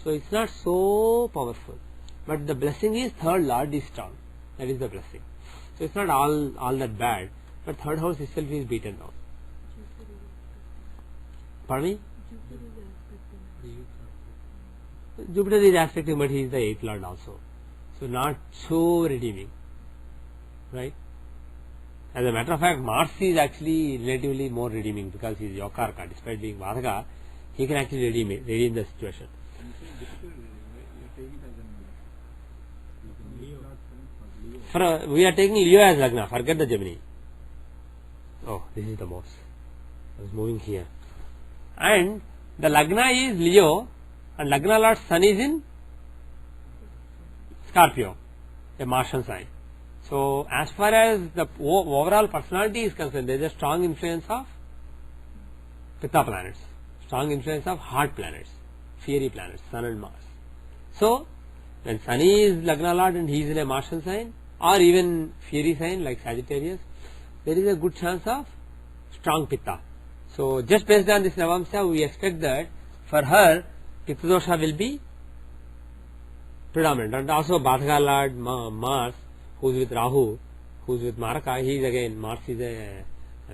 So it's not so powerful. But the blessing is 3rd Lord is strong. That is the blessing. So it's not all that bad. But 3rd house itself is beaten down. Pardon me? Jupiter is aspecting, but he is the 8th Lord also. So not so redeeming. Right? As a matter of fact, Mars is actually relatively more redeeming because he is Yokarka. Despite being Vadhaka, he can actually redeem the situation. We are taking Leo as Lagna. Forget the Gemini. Oh, this is the most. I was moving here. And the Lagna is Leo, and Lagna Lord Sun is in Scorpio, a Martian sign. So as far as the overall personality is concerned, there is a strong influence of Pitta planets, strong influence of hard planets, fiery planets, Sun and Mars. So when Sun is Lagna Lord and he is in a Martian sign, or even fiery sign like Sagittarius, there is a good chance of strong Pitta. So just based on this Navamsa, we expect that for her, Pitta dosha will be predominant. And also Badhaka Lord Mars, who is with Rahu, who is with Maraka, he is again, Mars is a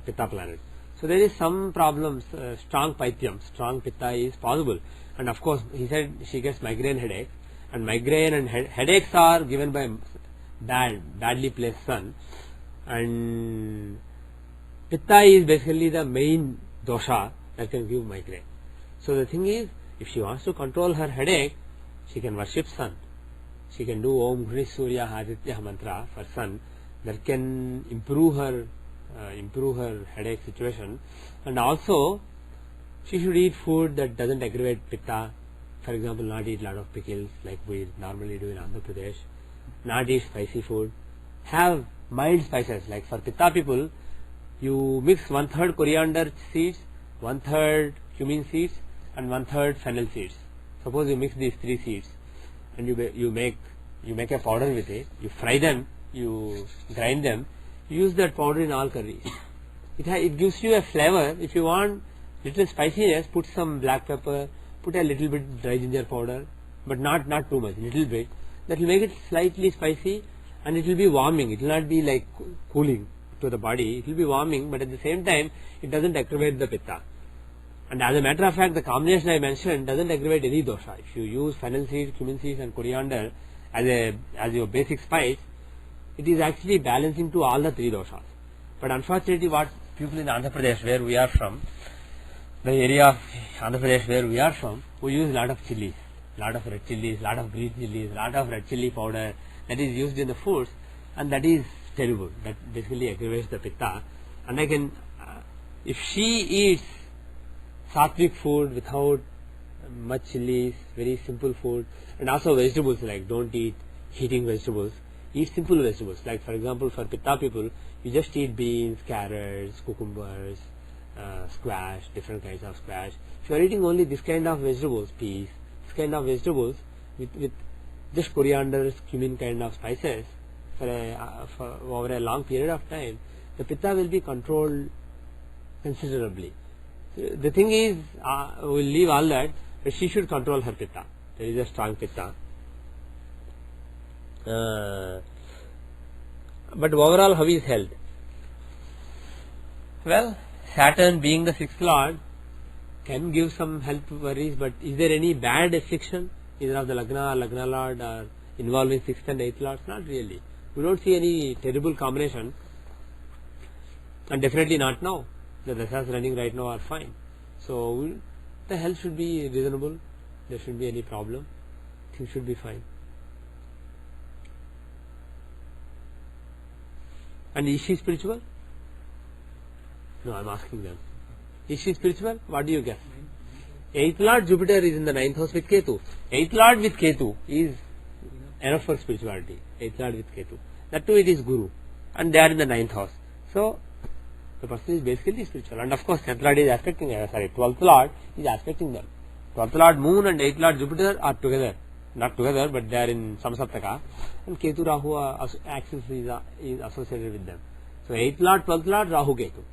Pitta planet. So there is some problems, strong Pythyam, strong Pitta is possible. And of course, he said she gets migraine headaches, and migraine and headaches are given by badly placed Sun, and Pitta is basically the main dosha that can give migraine. So the thing is, if she wants to control her headache, She can worship sun. She can do Om Gri Surya Aditya mantra for sun. That can improve her headache situation. And also, she should eat food that doesn't aggravate pitta. For example, not eat a lot of pickles like we normally do in Andhra Pradesh. Not eat spicy food. Have mild spices. Like for pitta people, you mix 1/3 coriander seeds, 1/3 cumin seeds, and 1/3 fennel seeds. Suppose you mix these 3 seeds, and you make a powder with it. You fry them, you grind them. You use that powder in all curries. It gives you a flavor. If you want little spiciness, put some black pepper, put a little bit dry ginger powder, but not too much, little bit. That will make it slightly spicy, and it will be warming. It will not be like cooling to the body. It will be warming, but at the same time, it doesn't aggravate the pitta. And as a matter of fact, the combination I mentioned doesn't aggravate any dosha. If you use fennel seeds, cumin seeds, and coriander as your basic spice, it is actually balancing to all the 3 doshas. But unfortunately, what people in Andhra Pradesh, where we are from, the area of Andhra Pradesh where we are from, we use a lot of chilies, lot of red chilies, lot of green chilies, lot of red chili powder that is used in the foods, and that is terrible. That basically aggravates the pitta. And if she eats sattvic food without much chilies, very simple food, and also vegetables, like don't eat heating vegetables, eat simple vegetables. Like for example, for pitta people, you just eat beans, carrots, cucumbers, squash, different kinds of squash. If you are eating only this kind of vegetables, peas, this kind of vegetables with just coriander, cumin kind of spices for over a long period of time, the pitta will be controlled considerably. The thing is, we'll leave all that, but she should control her pitta. There is a strong pitta. But overall, how is health? Well, Saturn being the 6th lord can give some health worries, but is there any bad affliction either of the Lagna or Lagna lord or involving 6th and 8th lords? Not really. We don't see any terrible combination, and definitely not now. The dasas running right now are fine. So the health should be reasonable. There shouldn't be any problem. Things should be fine. And is she spiritual? No, I'm asking them. Is she spiritual? What do you guess? 8th lord Jupiter is in the 9th house with Ketu. 8th lord with Ketu is enough for spirituality. 8th lord with Ketu. That too, it is Guru. And they are in the 9th house. So the person is basically spiritual. And of course, 10th lord is aspecting, 12th lord is aspecting them. 12th lord Moon and 8th lord Jupiter are together. Not together, but they are in Samsaptaka. And Ketu Rahu axis is associated with them. So 8th lord, 12th lord, Rahu Ketu.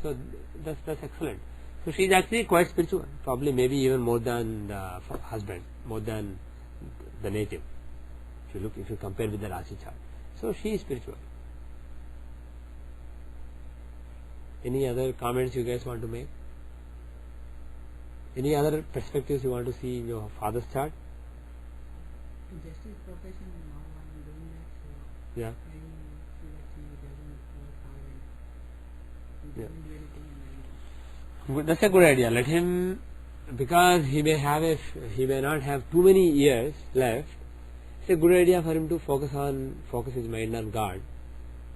So that's excellent. So she is actually quite spiritual. Probably maybe even more than the husband, more than the native. If you compare with the Rashi chart. So she is spiritual. Any other comments you guys want to make? Any other perspectives you want to see in your father's chart? Just his profession now I'm doing that, so Yeah. I feel like he doesn't work hard and he Yeah. doesn't do anything in life. That's a good idea. Let him, because he may not have too many years left. It's a good idea for him to focus his mind on God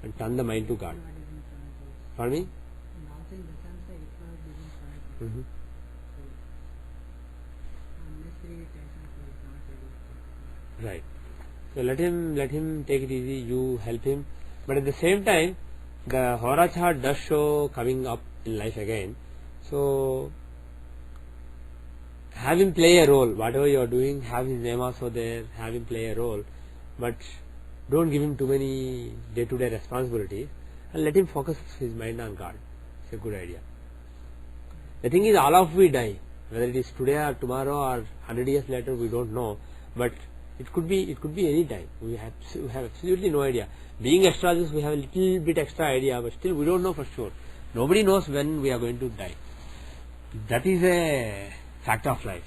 and turn the mind to God. God isn't trying to. Pardon me? And also in the sense that it's not isn't trying to. Mm-hmm. So unnecessary tension is not really. Right. So let him take it easy. You help him, but at the same time, the Hora chart does show coming up in life again. So have him play a role. Whatever you are doing, have his name also there. Have him play a role, but don't give him too many day-to-day responsibilities, and let him focus his mind on God. It's a good idea. The thing is, all of we die. Whether it is today or tomorrow or 100 years later, we don't know. But it could be any time. We have absolutely no idea. Being astrologers, we have a little bit extra idea, but still we don't know for sure. Nobody knows when we are going to die. That is a fact of life.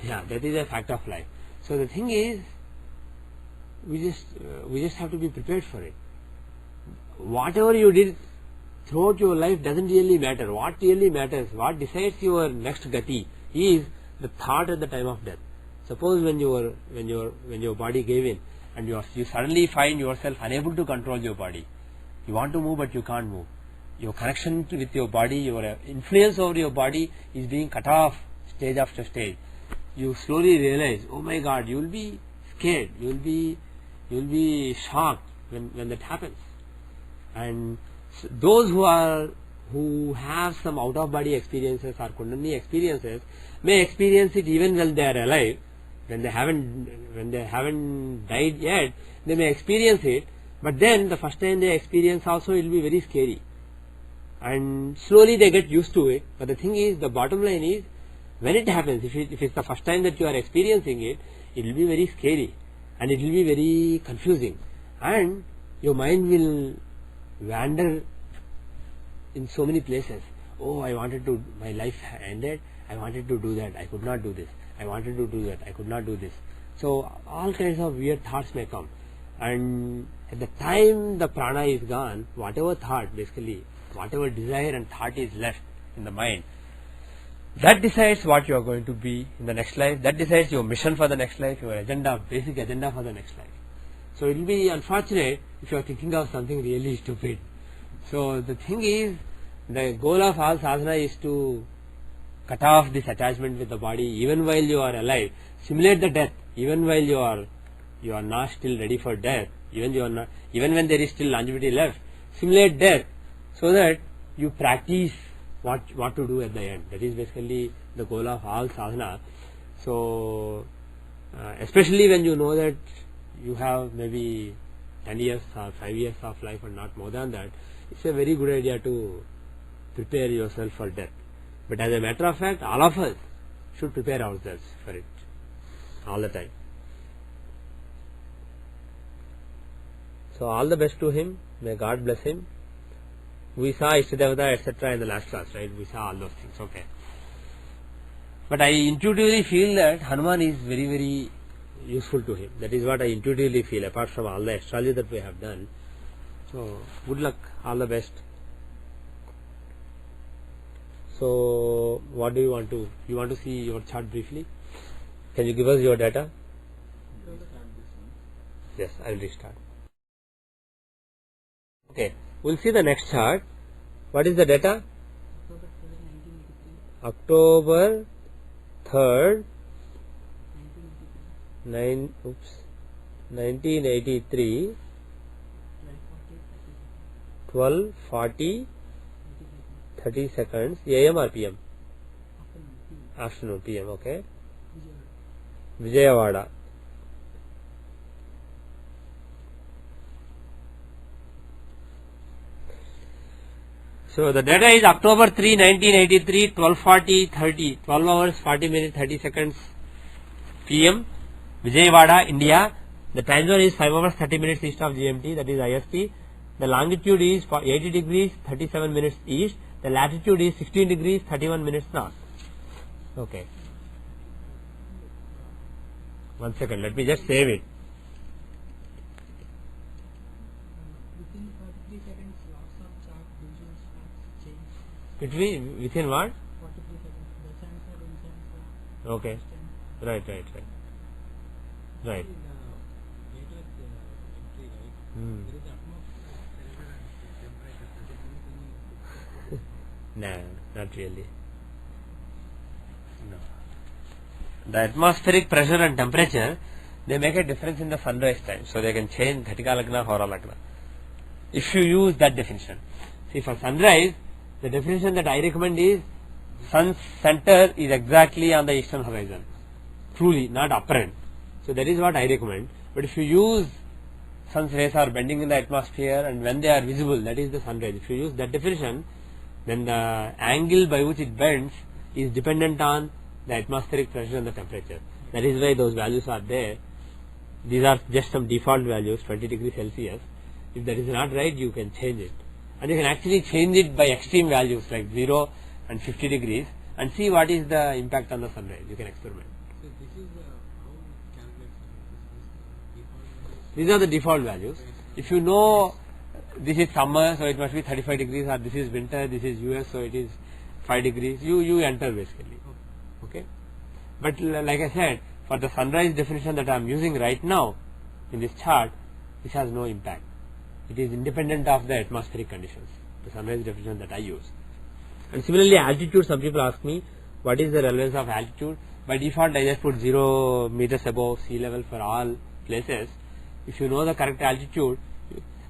Yeah, that is a fact of life. So the thing is, we just have to be prepared for it. Whatever you did throughout your life doesn't really matter. What really matters, what decides your next gati, is the thought at the time of death. Suppose when your body gave in, and you suddenly find yourself unable to control your body. You want to move, but you can't move. Your connection with your body, your influence over your body is being cut off stage after stage. You slowly realize, oh my God, you will be scared. You will be shocked when that happens. And those who have some out of body experiences or Kundalini experiences may experience it even when they are alive. When they haven't died yet, they may experience it, but then the first time they experience also it will be very scary. And slowly they get used to it. But the thing is, the bottom line is, when it happens, if it's the first time that you are experiencing it, it will be very scary and it will be very confusing, and your mind will wander in so many places. Oh, my life ended, I wanted to do that, I could not do this. I wanted to do that, I could not do this. So all kinds of weird thoughts may come, and at the time the prana is gone, whatever thought, basically whatever desire and thought is left in the mind, that decides what you are going to be in the next life. That decides your mission for the next life, your agenda, basic agenda for the next life. So it will be unfortunate if you are thinking of something really stupid. So the thing is, the goal of all sadhana is to cut off this attachment with the body even while you are alive. Simulate the death even while you are not still ready for death. Even when there is still longevity left, simulate death so that you practice what to do at the end. That is basically the goal of all sadhana. So especially when you know that you have maybe 10 years or 5 years of life and not more than that, it's a very good idea to prepare yourself for death. But as a matter of fact, all of us should prepare ourselves for it all the time. So all the best to him. May God bless him. We saw Ishtadevata, etc. in the last class, right? We saw all those things. Okay. But I intuitively feel that Hanuman is very, very useful to him. That is what I intuitively feel, apart from all the astrology that we have done. So good luck. All the best. So what do you want to? You want to see your chart briefly? Can you give us your data? Yes, I will restart. Okay, we'll see the next chart. What is the data? October 3rd, 1983, 12:40, 30 seconds, AM or PM? Afternoon, PM, okay. Vijayawada. So the data is October 3, 1983, 12:40, 30, 12 hours, 40 minutes, 30 seconds, PM, Vijayawada, India. The time zone is 5 hours, 30 minutes east of GMT, that is IST. The longitude is 80 degrees, 37 minutes east. The latitude is 16 degrees, 31 minutes north. Okay. 1 second, let me just save it. Within 43 seconds, lots of chart visuals have changed. Within what? 43 seconds. The sensor, insensor. Okay. Right. Data entry, right? There is atmosphere, pressure and temperature. Does it make any? No, not really. No. The atmospheric pressure and temperature, they make a difference in the sunrise time. So they can change Ghatika Lagna, Hora Lagna. If you use that definition. See, for sunrise, the definition that I recommend is sun's center is exactly on the eastern horizon. Truly, not apparent. So that is what I recommend. But if you use sun's rays are bending in the atmosphere and when they are visible, that is the sunrise. If you use that definition, then the angle by which it bends is dependent on the atmospheric pressure and the temperature. That is why those values are there. These are just some default values, 20 degrees Celsius. If that is not right, you can change it. And you can actually change it by extreme values like 0 and 50 degrees and see what is the impact on the sunrise. You can experiment. So this is how it calculates default values. These are the default values. If you know this is summer, so it must be 35 degrees, or this is winter, this is US, so it is 5 degrees, you enter basically. Okay. But like I said, for the sunrise definition that I am using right now in this chart, this has no impact. It is independent of the atmospheric conditions, the sunrise definition that I use. And similarly, altitude, some people ask me, what is the relevance of altitude? By default, I just put 0 meters above sea level for all places. If you know the correct altitude,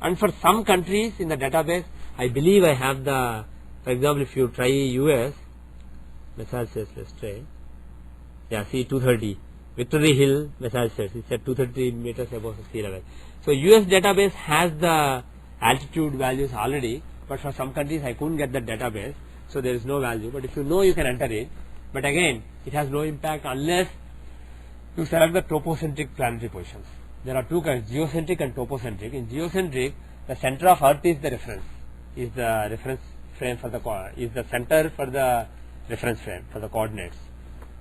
and for some countries in the database, I believe I have the, for example, if you try US, Massachusetts, let's try, yeah, see 230, Victory Hill, Massachusetts, it's at 230 meters above sea level. So US database has the altitude values already, but for some countries I couldn't get the database, so there is no value. But if you know, you can enter it. But again, it has no impact unless you select the topocentric planetary positions. There are two kinds, geocentric and topocentric. In geocentric, the center of Earth is the reference, is the reference frame for the is the center for the reference frame for the coordinates.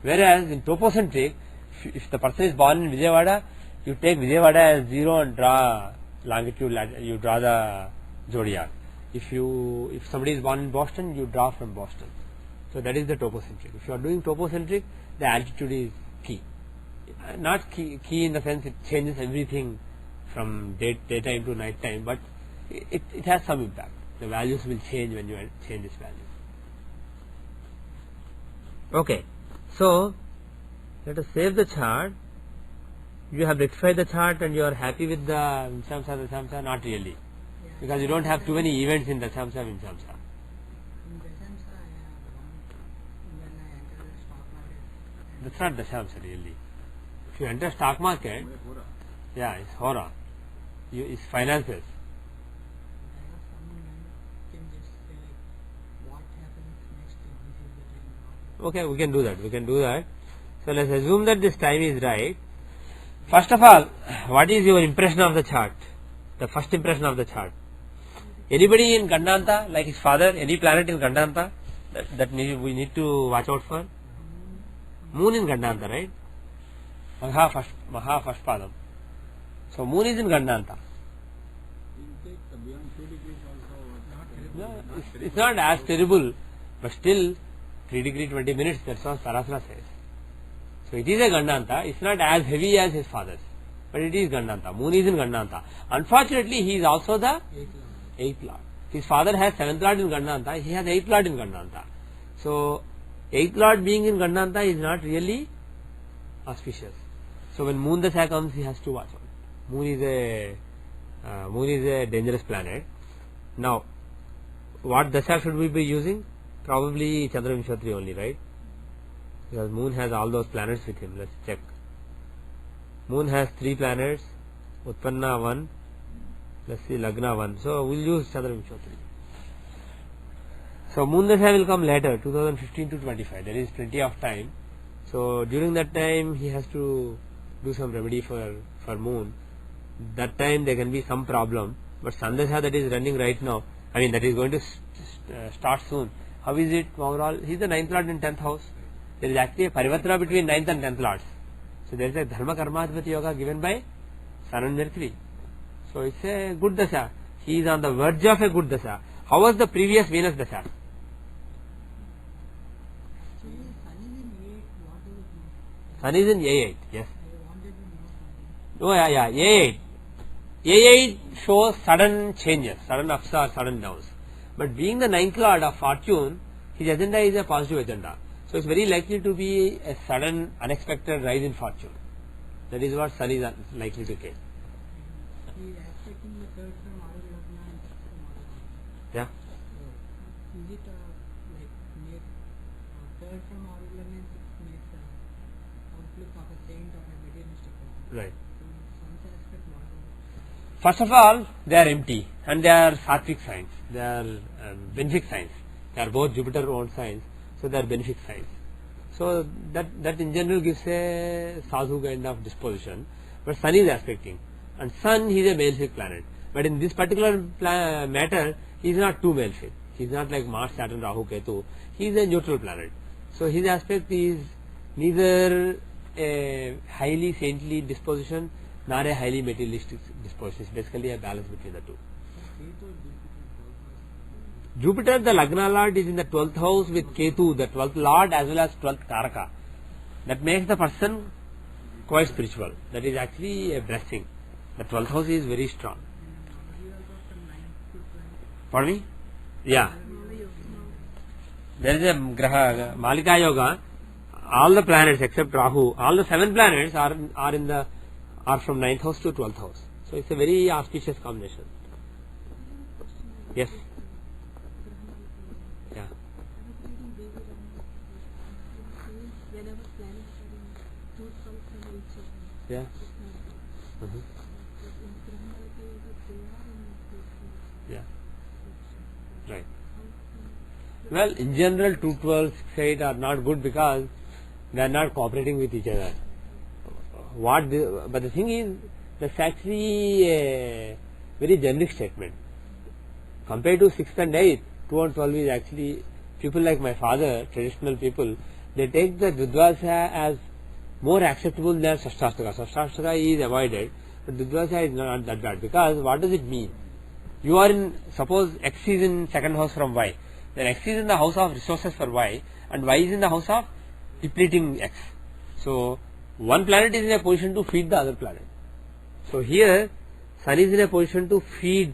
Whereas in topocentric, if the person is born in Vijayawada, you take Vijayawada as 0 and draw longitude, you draw the zodiac. If somebody is born in Boston, you draw from Boston. So that is the topocentric. If you are doing topocentric, the altitude is key. Not key in the sense it changes everything from daytime to night time, but it has some impact. The values will change when you change this value. Okay, so let us save the chart. You have rectified the chart and you are happy with the Dashamsa? Not really, because you don't have too many events in Dashamsa, Vimshamsa. In Dashamsa, I have one when I enter the stock market. That's not Dashamsa really. If you enter stock market, yeah, it's Hora. It's finances. I have someone who can just say like what happens next in this is the time. Okay, we can do that. So let's assume that this time is right. First of all, what is your impression of the chart? The first impression of the chart. Anybody in Gandanta, like his father, any planet in Gandanta that we need to watch out for? Moon in Gandanta, right? Maha first padam. So moon is in Gandanta. Beyond 2 degrees also No, it's not as terrible, but still 3 degrees 20 minutes, that's what Sarasra says. So it is a Gandanta, it's not as heavy as his father's, but it is Gandanta. Moon is in Gandanta. Unfortunately, he is also the 8th Lord. His father has 7th Lord in Gandanta, he has 8th Lord in Gandanta. So 8th Lord being in Gandanta is not really auspicious. So when Moon Dasha comes, he has to watch out. Moon is a dangerous planet. Now, what Dasha should we be using? Probably Chandra Vimshatri only, right? Because Moon has all those planets with him. Let's check. Moon has 3 planets. Utpanna 1. Let's see, Lagna 1. So we'll use Chandra Vimshatri. So Moon Dasha will come later, 2015 to 25. There is plenty of time. So during that time, he has to do some remedy for Moon. That time there can be some problem. But Sandasha that is running right now, I mean that is going to start soon. How is it overall? He is the 9th Lord in 10th house. There is actually a Parivartana between 9th and 10th Lords. So there is a Dharma Karmadhipati Yoga given by Sun and Mercury. So it's a good Dasha. He is on the verge of a good Dasha. How was the previous Venus Dasha? Actually, Sun is in 8, what does it mean? Sun is in A8, yes. I wanted to know something. Oh yeah, A8. A8 shows sudden changes, sudden ups or sudden downs. But being the 9th Lord of Fortune, his agenda is a positive agenda. So it's very likely to be a sudden, unexpected rise in fortune. That is what Sun is likely to get. He is aspecting the 3rd from Aru Lagna and 6th from Aru Lagna. Yeah. So, is it like make 3rd from Aru Lagna and 6th makes outlook of a saint or a mediumistic person? Right. So, Sun's aspect what is it? First of all, they are empty and they are sattvic signs. They are benefic signs. They are both Jupiter owned signs, so they are benefic signs. So that in general gives a sadhu kind of disposition. But Sun is aspecting, and Sun he is a malefic planet. But in this particular matter, he is not too malefic. He is not like Mars, Saturn, Rahu, Ketu. He is a neutral planet. So his aspect is neither a highly saintly disposition nor a highly materialistic disposition. It's basically a balance between the two. Jupiter, the Lagna Lord, is in the 12th house with Ketu, the 12th Lord as well as 12th Karaka. That makes the person quite spiritual. That is actually a blessing. The 12th house is very strong. Pardon me? Yeah. There is a Graha, Malika Yoga. All the planets except Rahu, all the 7 planets are from 9th house to 12th house. So it's a very auspicious combination. Yes. Yeah. Whenever planets are in 2 from each other. Yeah. Mhm. Yeah. Right. Well, in general, 2, 12, 6, 8 are not good because they are not cooperating with each other. But the thing is, that's actually a very generic statement. Compared to 6th and 8th, 2 and 12 is actually, people like my father, traditional people, they take the Dvidvasa as more acceptable than Sastashtaka. Sastashtaka is avoided, but Dvidvasa is not that bad. Because what does it mean? You are in, suppose X is in 2nd house from Y. Then X is in the house of resources for Y, and Y is in the house of depleting X. So, one planet is in a position to feed the other planet. So, here, Sun is in a position to feed,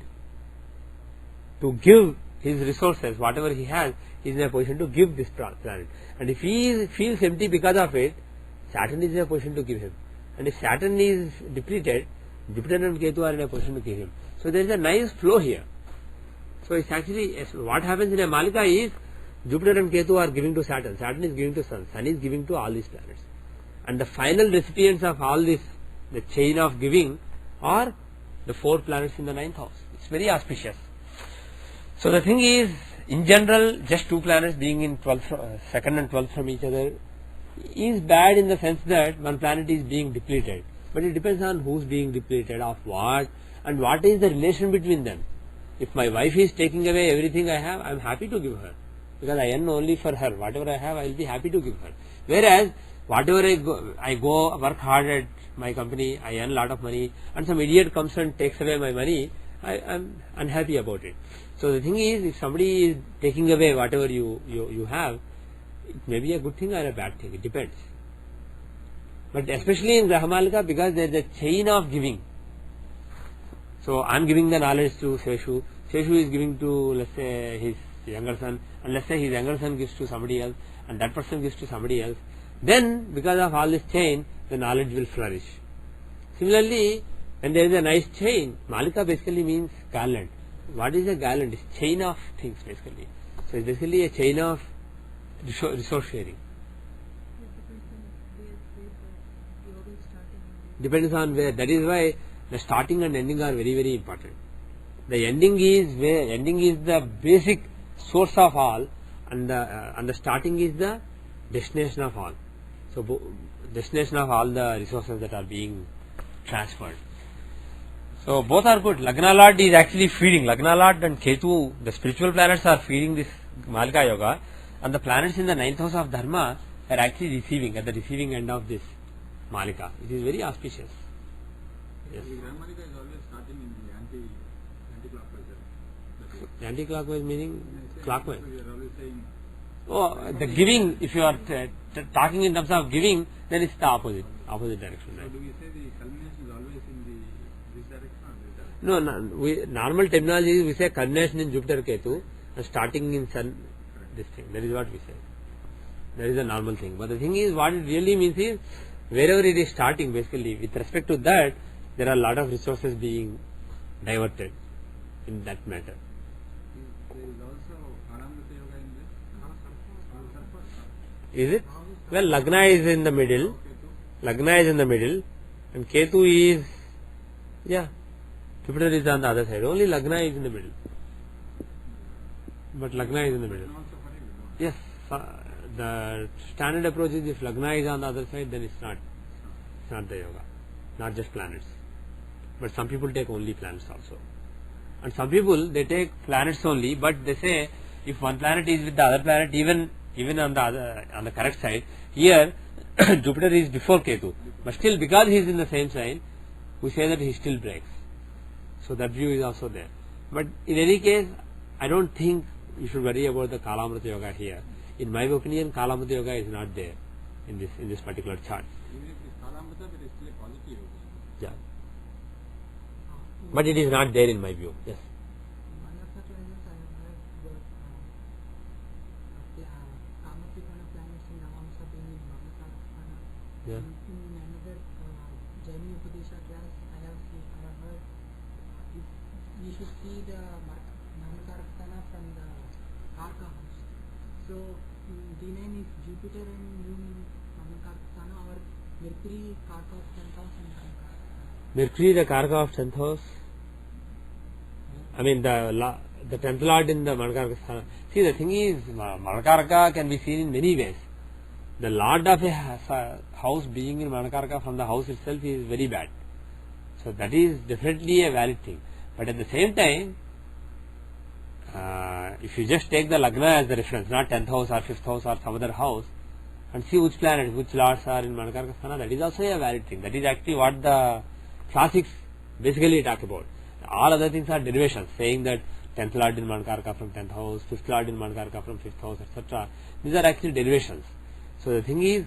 to give his resources, whatever he has, he is in a position to give this planet. And if he feels empty because of it, Saturn is in a position to give him. And if Saturn is depleted, Jupiter and Ketu are in a position to give him. So, there is a nice flow here. So, it's actually, what happens in a Malika is, Jupiter and Ketu are giving to Saturn, Saturn is giving to Sun, Sun is giving to all these planets. And the final recipients of all this, the chain of giving, are the 4 planets in the 9th house. It's very auspicious. So, the thing is, in general, just 2 planets being in 2nd and 12th from each other is bad in the sense that one planet is being depleted. But it depends on who's being depleted, of what, and what is the relation between them. If my wife is taking away everything I have, I am happy to give her. Because I earn only for her. Whatever I have, I will be happy to give her. Whereas, whatever I go work hard at my company, I earn a lot of money, and some idiot comes and takes away my money, I am unhappy about it. So the thing is, if somebody is taking away whatever you have, it may be a good thing or a bad thing. It depends. But especially in Grahamalika, because there is a chain of giving. So I am giving the knowledge to Seshu. Seshu is giving to, let's say, his younger son, and let's say his younger son gives to somebody else, and that person gives to somebody else. Then, because of all this chain, the knowledge will flourish. Similarly, when there is a nice chain, Malika basically means garland. What is a garland? It's a chain of things basically. So it's basically a chain of resource sharing. Depends on where. That is why the starting and ending are very, very important. The ending is the basic source of all, and the starting is the destination of all. So destination of all the resources that are being transferred. So both are good. Lagna Lord is actually feeding. Lagna Lord and Ketu, the spiritual planets, are feeding this Malika Yoga, and the planets in the 9th house of Dharma are actually receiving, at the receiving end of this Malika. It is very auspicious. Yes. The Grahamalika is always starting in the anti-clockwise. Anti-clockwise meaning clockwise. So we are always saying, Oh, the giving, if you are talking in terms of giving, then it's the opposite direction. so Right? do we say the culmination is always in this direction or this direction? No, normal terminology is we say culmination in Jupiter Ketu and starting in Sun, this thing. That is what we say. That is a normal thing. But the thing is, what it really means is, wherever it is starting, basically, with respect to that, there are a lot of resources being diverted in that matter. There is also Anamrita Yoga in this. Is it? Well, Lagna is in the middle. Lagna is in the middle, and Ketu is, Jupiter is on the other side. Only Lagna is in the middle. But Lagna is in the middle. Also for him, Yes, the standard approach is if Lagna is on the other side, then it's not the yoga, not just planets. But some people take only planets also. And some people, they take planets only, but they say if one planet is with the other planet, even on the correct side, here Jupiter is before Ketu, but still because he is in the same sign, we say that he still breaks. So that view is also there. But in any case, I don't think you should worry about the Kalamrita Yoga here. In my opinion, Kalamrita Yoga is not there. in this particular chart. Even if it is Kalamata, but it is still a positive. Yeah. But it is not there in my view. Yes. One of the classes I have heard the Kamatrikona planets in Navamsa being in Bhagavatasthana. Yeah. In another Jaimini Upadesha class, I have heard we should see the Bhagavatasthana from the Karka house. So, D9 is Jupiter and Moon in Bhagavatasthana, or Mercury, Karka of 10,000 and Karka. Mercury, the Karka of 10th house. I mean the 10th lord in the Manakaraka sthana. See, the thing is, Manakaraka can be seen in many ways. The lord of a house being in Manakaraka from the house itself is very bad. So that is definitely a valid thing. But at the same time, if you just take the Lagna as the reference, not 10th house or 5th house or some other house, and see which planets, which lords are in Manakaraka sthana, that is also a valid thing. That is actually what the classics basically talk about. All other things are derivations, saying that 10th lord in Manakaraka from 10th house, 5th lord in Manakaraka from 5th house, etc. These are actually derivations. So the thing is,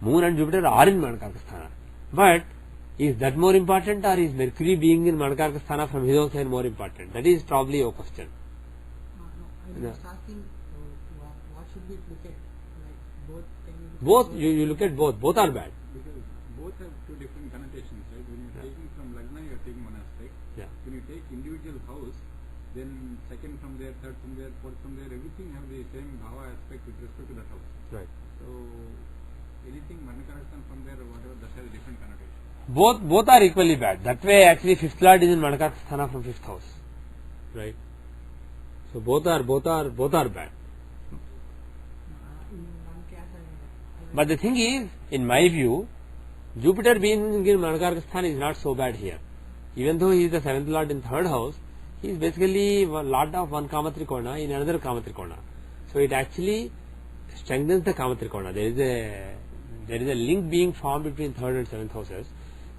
Moon and Jupiter are in Manakaraka sthana. But is that more important, or is Mercury being in Manakaraka sthana from his own side more important? That is probably your question. No, I was asking what should we look at? Like both can we Both, you look at both. Both are bad. Because both have two different connotations, right? When you are taking from Lagna, you are taking one aspect. Yeah. When you take individual house, then second from there, third from there, fourth from there, everything have the same bhava aspect with respect to that house. Right. So anything Manakaraksan from there or whatever, that has a different connotation. Both are equally bad. That way, actually, 5th lord is in Manakaraka sthana from 5th house. Right. So both are bad. in one class But the thing is, in my view, Jupiter being in Manakaraka sthana is not so bad here. Even though he is the 7th lord in 3rd house, he is basically lord of one Kamatrikona in another Kamatrikona. So it actually strengthens the Kamatrikona. There is a link being formed between 3rd and 7th houses.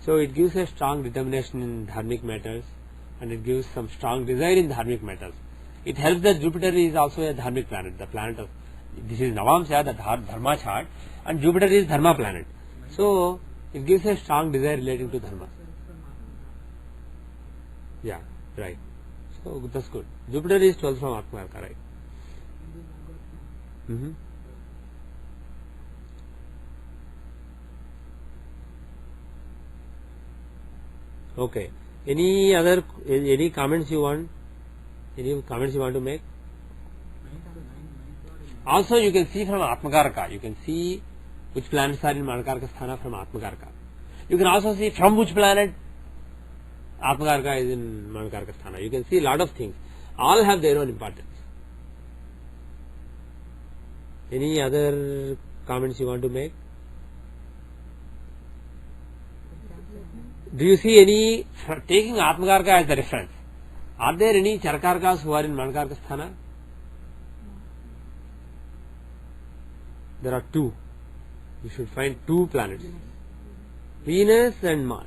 So it gives a strong determination in dharmic matters, and it gives some strong desire in dharmic matters. It helps that Jupiter is also a dharmic planet, the planet of, this is Navamsa, the Dharma chart, and Jupiter is Dharma planet. So it gives a strong desire relating to Dharma. Yeah, right. So that's good. Jupiter is 12 from Atmakarka, right? Mm-hmm. Okay. Any comments you want? Any comments you want to make? Also, you can see from Atmakarka. You can see which planets are in Manakaraka sthana from Atmakarka. You can also see from which planet Atmakarka is in Manakaraka sthana. You can see a lot of things. All have their own importance. Any other comments you want to make? Do you see any, taking Atmakarka as the reference, are there any Charakarkas who are in Manakaraka sthana? There are two. You should find two planets, Venus and Mars.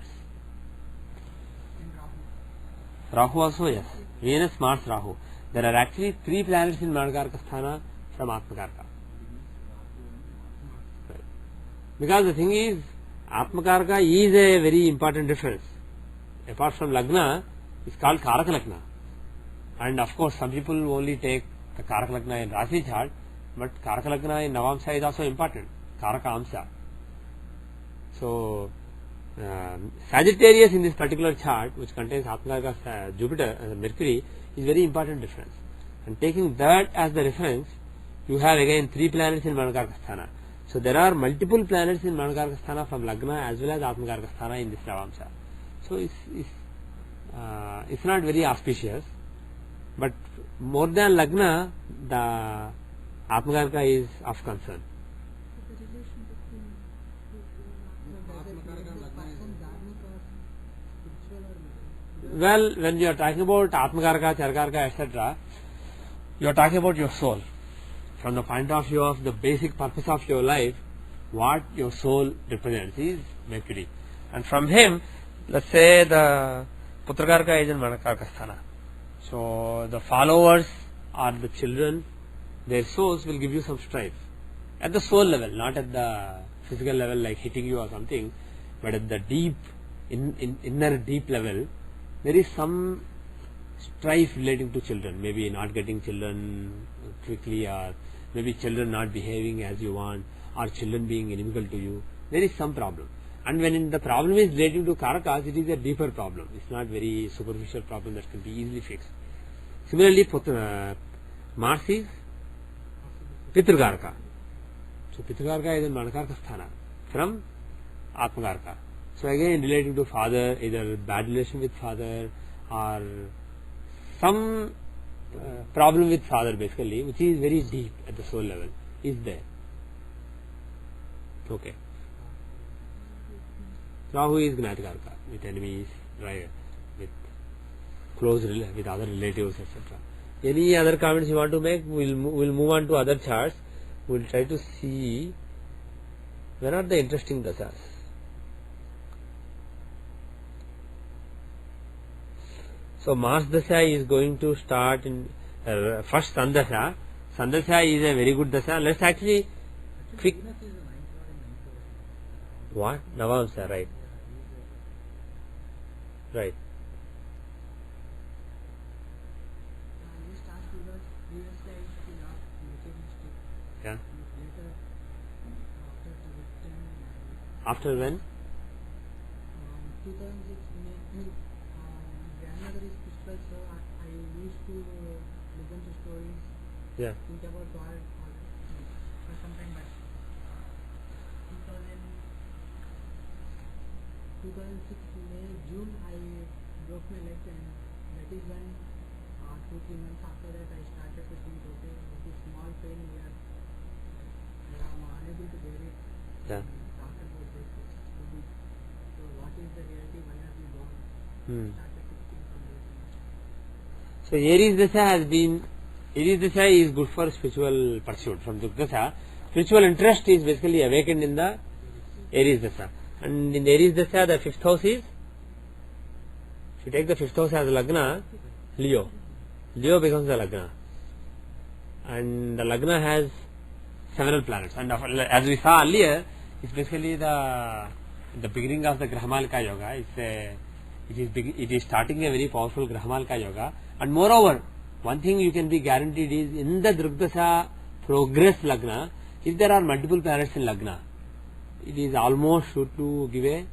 Rahu also, yes. Venus, Mars, Rahu. There are actually three planets in Manakaraka sthana from Atmakarka. Right. Because the thing is, Atmakarka is a very important difference. Apart from Lagna, it's called Karaka Lagna. And of course, some people only take the Karaka Lagna in Rasi chart, but Karaka Lagna in Navamsa is also important. Karaka Amsa. So, Sagittarius in this particular chart, which contains Atmakarka, Jupiter, Mercury, is very important difference. And taking that as the reference, you have again three planets in Manakaraka sthana. So there are multiple planets in Manakaraka sthana from Lagna as well as Atmakaraka sthana in this Navamsa. So it's not very auspicious, but more than Lagna, the Atmakarka is of concern. The relation between Well, when you are talking about Atmakarka, Charakarka, etc., you are talking about your soul. From the point of view of the basic purpose of your life, what your soul represents is Mercury. And from him, let's say the Putrakarka is in Manakaraka sthana. So the followers or the children, their souls will give you some strife. At the soul level, not at the physical level like hitting you or something, but at the deep, inner deep level, there is some strife relating to children, maybe not getting children quickly, or maybe children not behaving as you want, or children being inimical to you. There is some problem. And when the problem is relating to Karakas, it is a deeper problem. It's not very superficial problem that can be easily fixed. Similarly, Mars is Pitrukaraka. So Pitrukaraka is in Manakarka Sthana from Atmakaraka. So again, relating to father, either bad relation with father or some problem with father basically, which is very deep at the soul level, is there. Okay. Rahu is Gnatikaraka, with enemies, right, with with other relatives, etc. Any other comments you want to make? We'll move on to other charts. We'll try to see where are the interesting dasas. So Mars Dasha is going to start in first Sandasha. Sandasha is a very good Dasha. Let's actually quick. What? Navamsa, right. Right. Just ask because previously I used to not making mistake. Yeah. Later, after the victim, After when? 2006, grandmother is spiritual, so I used to listen to stories, Yeah. think about God for some time back. 2006 May, June, I broke my leg, and that is when 2-3 months after that I started to think, okay, this is small pain here, I am unable to bear it. Yeah. Talk about this, so what is the reality, why are we born? Hmm. Started to think from this. So Aries Dasha has been, Aries Dasha is good for spiritual pursuit. From Dukdasha, spiritual interest is basically awakened in the Aries Dasha. And in Aries Dasha, the 5th house is, if you take the 5th house as Lagna, Leo. Leo becomes the Lagna. And the Lagna has several planets. And as we saw earlier, it's basically the beginning of the Grahamalika Yoga. It is starting a very powerful Grahamalika Yoga. And moreover, one thing you can be guaranteed is in the Drugdasha progress Lagna, if there are multiple planets in Lagna, it is almost sure to give a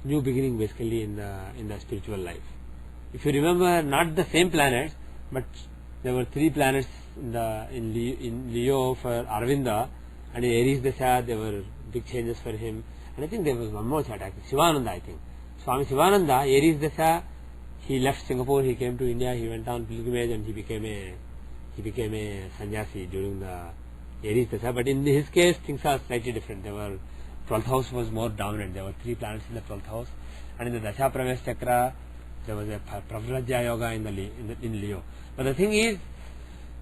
new beginning basically in the spiritual life. If you remember, not the same planets, but there were 3 planets in Leo for Arvinda, and in Aries Dasha there were big changes for him. And I think there was one more chart, Shivananda, I think. Swami Shivananda, Aries Dasha, he left Singapore, he came to India, he went on pilgrimage, and he became a sannyasi during the Aries Dasha. But in his case, things are slightly different. 12th house was more dominant. There were 3 planets in the 12th house, and in the Dasha Pravesh Chakra, there was a Pravrajya Yoga in Leo. But the thing is,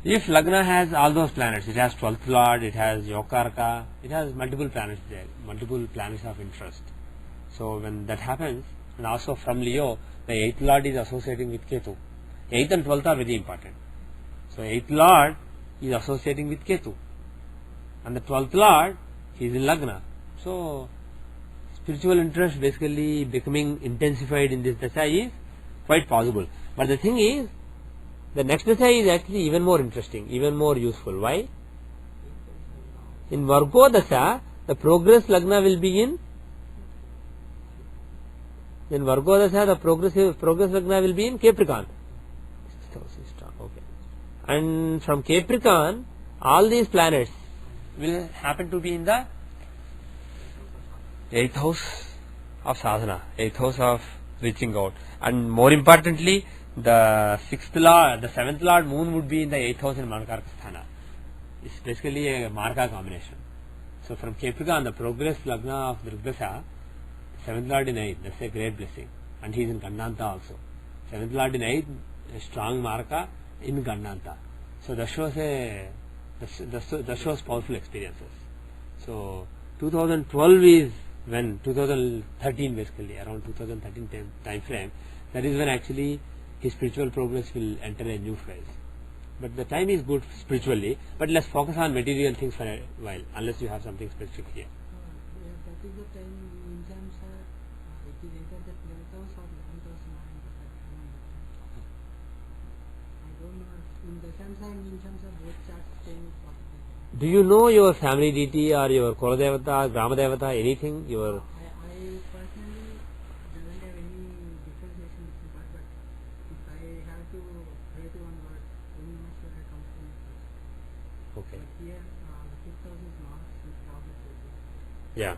if Lagna has all those planets, it has 12th Lord, it has Yokarka, it has multiple planets there, multiple planets of interest. So when that happens, and also from Leo, the 8th Lord is associating with Ketu. 8th and 12th are very important. So 8th Lord is associating with Ketu, and the 12th Lord is in Lagna. So spiritual interest basically becoming intensified in this Dasha is quite possible. But the thing is, the next Dasha is actually even more interesting, even more useful. Why? In Vargo Dasha, the progress Lagna will be in Vargo Dasha, the progress Lagna will be in Capricorn. Okay. And from Capricorn, all these planets will happen to be in the 8th house of sadhana, 8th house of reaching out. And more importantly, the 6th Lord, the 7th Lord Moon would be in the 8th house in Manakarka Sthana. It's basically a Marka combination. So from Capricorn, the progress Lagna of Drugdasha, 7th Lord in 8th, that's a great blessing. And he is in Gandanta also. 7th Lord in 8th, a strong Marka in Gandanta. So that shows powerful experiences. So 2012 is when 2013 basically, around 2013 time frame, that is when actually his spiritual progress will enter a new phase. But the time is good spiritually. But let's focus on material things for a while, unless you have something specific here. Yeah, that is the time in terms of it is either the 12th house or 11th house. I don't know. In the sense and in terms of both charts change possibly. Do you know your family deity or your Kuladevata, Grama Devata, anything? Your I personally don't have any differentiation between God, but if I have to pray to one God, only must I come to me first. okay, But here, the 5th house is not with God. yeah.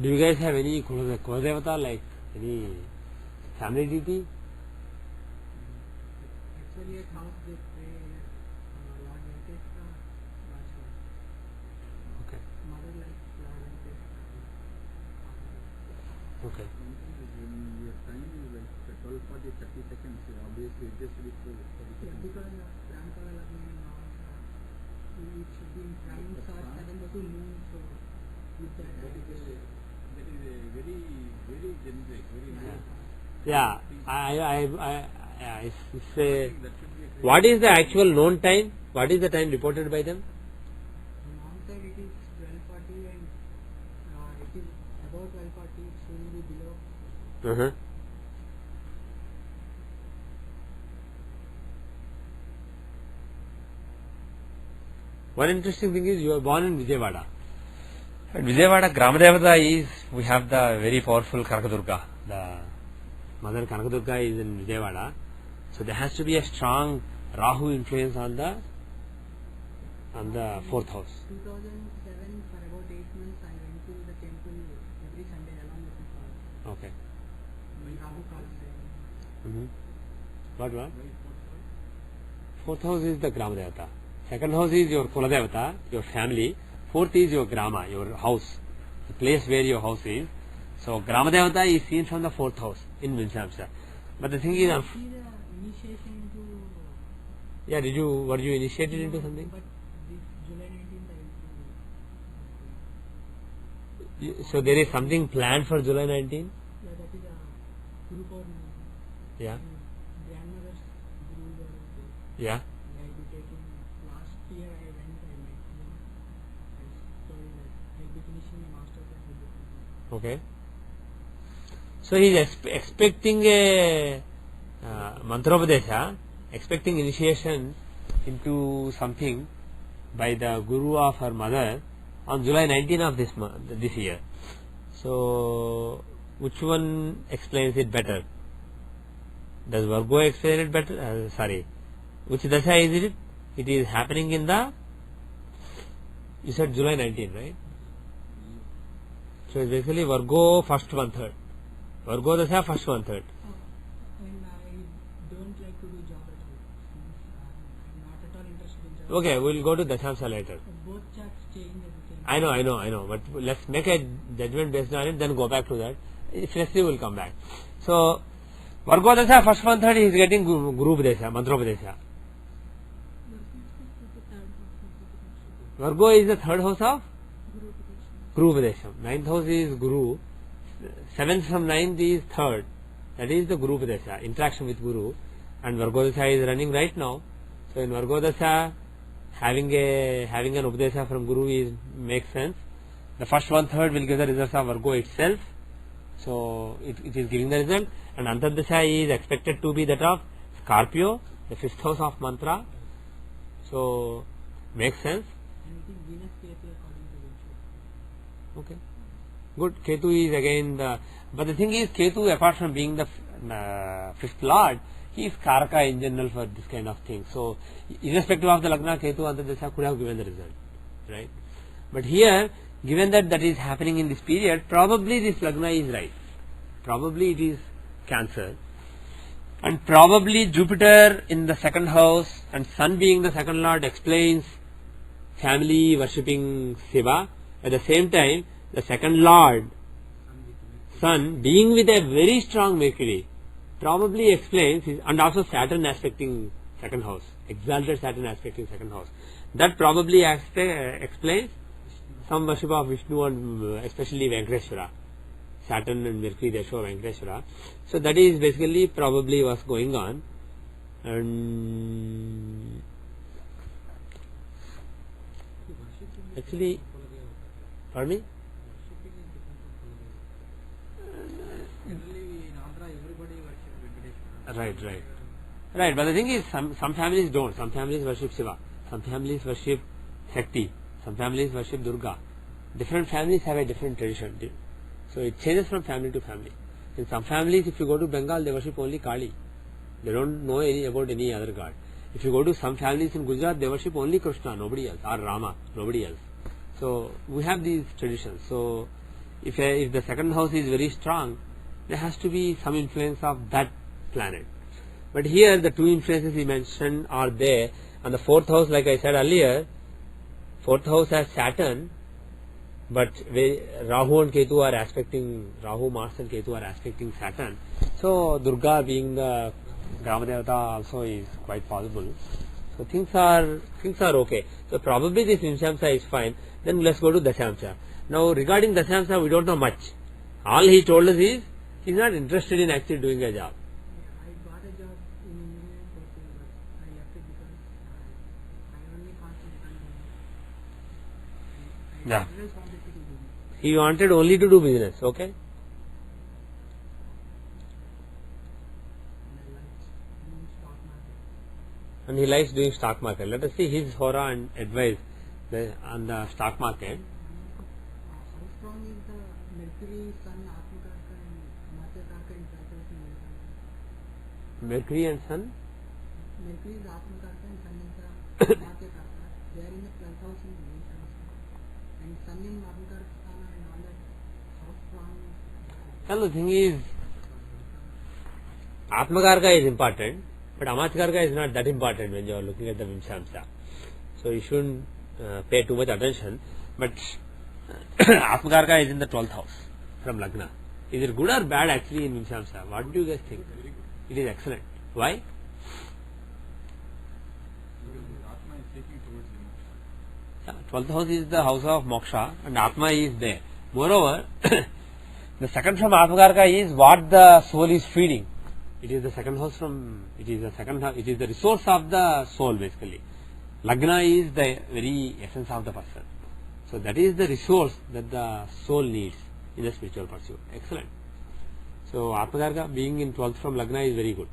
Do you guys have any Kuladevata, like any family deity? Actually, at house they pray Lord Venkateshwara, Lord Shiva. Okay, Mother like Lord Venkateshwara. okay. When your time is like 12:40, 30 seconds, so obviously it just reach 30 Yeah, seconds. because Ramkala Lagna it should be in prime stars and the moon, so with that That is a very, very generic, very low. Yeah, it's a, That should be a what is the actual known time? What is the time reported by them? on one side it is 12:40 and it is above 12:40, it should be below. Uh-huh. One interesting thing is you are born in Vijayawada. At Vijayawada, Gramadevata is, we have the very powerful Kanakadurga. The Mother Kanakadurga is in Vijayawada. So there has to be a strong Rahu influence on the 4th house. 2007 for about 8 months I went to the temple every Sunday along with my father. Okay. Rahu Kalan. Mm-hmm. What? 4th house is the Gramadevata. 2nd house is your Kuladevata, your family. 4th is your Grama, your house, the place where your house is. So Gramadevata is seen from the 4th house in Vinshamsa. But the thing is, See the initiation into. yeah, were you initiated into something? But this July 19th I will So there is something planned for July 19? yeah, that is a Guru Purnima. Yeah, Grandmother's Guru Purnima. yeah. I will be taking. Last year I went, I met him. I told him that I will be finishing my master's at Guru Purnima. Okay. So he is expecting a mantropadesha, expecting initiation into something by the guru of her mother on July 19 of this year. So which one explains it better? Does Virgo explain it better? Which dasha is it? It is happening in the, you said July 19, right? So it's basically Virgo first 1/3. Virgo dasha first 1/3. And I don't like to do job at all. I'm not at all interested in job. Okay, we'll go to Dashamsa later. Both charts change at the same I know. But let's make a judgment based on it, then go back to that. Seriously, we'll come back. So, Virgo dasha first 1/3 he is getting Guru Padesha, Mantropadesha. Virgo is the 3rd house of Guru Padesha. 9th house is Guru. 7th from 9th is 3rd. That is the Guru Padesha, interaction with Guru. And Virgo dasha is running right now. So in Virgo dasha, having an Upadesha from Guru makes sense. The first 1/3 will give the results of Virgo itself. So it is giving the result. And Antardasha is expected to be that of Scorpio, the 5th house of mantra. So makes sense. And it is Venus Ketu according to Vinci. Okay. Good. Ketu is again but the thing is, Ketu, apart from being the 5th lord, he is Karaka in general for this kind of thing. So, irrespective of the Lagna, Ketu Antardasha could have given the result. Right? But here, given that is happening in this period, probably this Lagna is right. Probably it is Cancer. And probably Jupiter in the 2nd house and Sun being the 2nd lord explains family worshipping Shiva. At the same time, the 2nd lord, Sun, being with a very strong Mercury, probably explains, and also Saturn aspecting 2nd house, exalted Saturn aspecting 2nd house. That probably explains some worship of Vishnu and especially Venkateshwara. Saturn and Mercury Desho Venkateshwara. So that is basically probably was going on. And actually, pardon me? Generally in Andhra everybody worships Venkateshwara. Right. But the thing is, some families don't. Some families worship Shiva. Some families worship Shakti. Some families worship Durga. Different families have a different tradition. So it changes from family to family. In some families, if you go to Bengal, they worship only Kali. They don't know about any other god. If you go to some families in Gujarat, they worship only Krishna, nobody else, or Rama, nobody else. So we have these traditions. So if the second house is very strong, there has to be some influence of that planet. But here the two influences he mentioned are there. And the fourth house, like I said earlier, fourth house has Saturn, but Rahu and Ketu are aspecting, Rahu, Mars and Ketu are aspecting Saturn. So Durga being the Gramadevata also is quite possible. So things are okay. So probably this Vimshamsa is fine. Then let's go to Dashamsa. Now regarding Dashamsa, we don't know much. All he told us is he is not interested in actually doing a job. I got a job in engineering courses, but I left it because I only concentrated on Yeah. I always wanted to do business. He wanted only to do business, okay? And I liked doing stock market. And he likes doing stock market. Let us see his hora and advice on the stock market. How strong is the Mercury, Sun, Atmakarka and Matyakarka in Saturday and Mercury and Sun? Mercury is Atmakarka and Sun is the Matyakarka. They are in the 12th house in the main house. And Sun in Atmakarka and all that. How strong is Well, the thing is, Atmakarka is important, but Amatyakarka is not that important when you are looking at the Vimshamsa. So you shouldn't pay too much attention. But Atmakarka is in the 12th house from Lagna. Is it good or bad actually in Vimshamsa? What do you guys think? It is excellent. Why? Because the Atma is taking towards him. 12th house is the house of moksha and Atma is there. Moreover, the second from Atmakarka is what the soul is feeding. It is the second house from, it is the resource of the soul basically. Lagna is the very essence of the person. So that is the resource that the soul needs in the spiritual pursuit. Excellent. So Atmakarka being in 12th from Lagna is very good.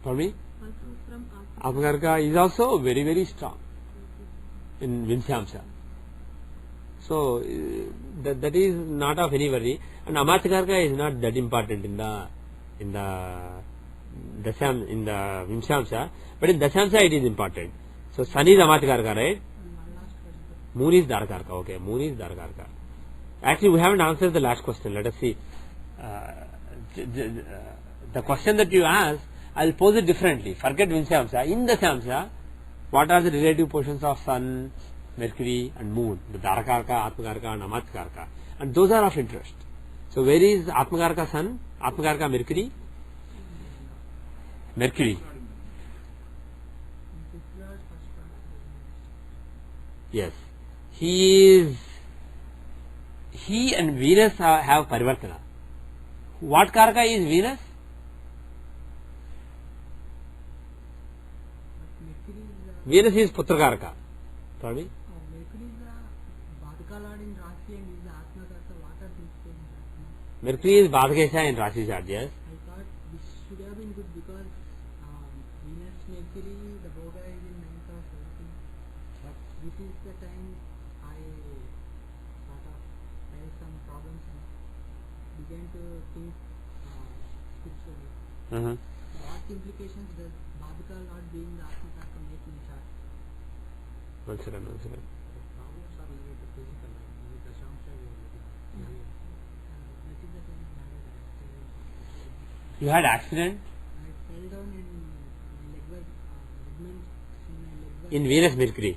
For me? Atmakarka is also very, very strong in Vimshamsa. So that is not of any worry. And Amatyakarka is not that important in the Vimshamsa, but in Dashamsa it is important. So Sun is Amatyakarka, right? And one last question. Moon is Dharkarka. Okay, Moon is Dharkarka. Actually, we haven't answered the last question. Let us see. The question that you asked, I will pose it differently. Forget Vimshamsa. In Dashamsa, what are the relative positions of Sun, Mercury and Moon? The Dharkarka, Atmakarka and Amatyakarka. And those are of interest. So where is Atmakarka Sun, Atmakarka Mercury? Mercury. In 5th lord, 1st lord. Yes. He and Venus have Parivartana. What Karaka is Venus? But Mercury is Venus is Putrakaraka. Pardon me? Mercury is the Badhaka lord in Rashi and is the Atmakarka. What are these things? Mercury is Badhakesha in Rashi chart, yes. I thought this should have been good because Venus, Mercury, the Boga is in 9th house, everything. But this is the time I sort of had some problems and began to think spiritually. Uh-huh. What implications does Badhaka Lord being the Atmakarka make in chart? One second. Problems are related to physical life. This is the Shamsha we are looking at. That is the time I had an accident. You had accident I fell down and my leg was ligament in my leg was in Venus Mercury.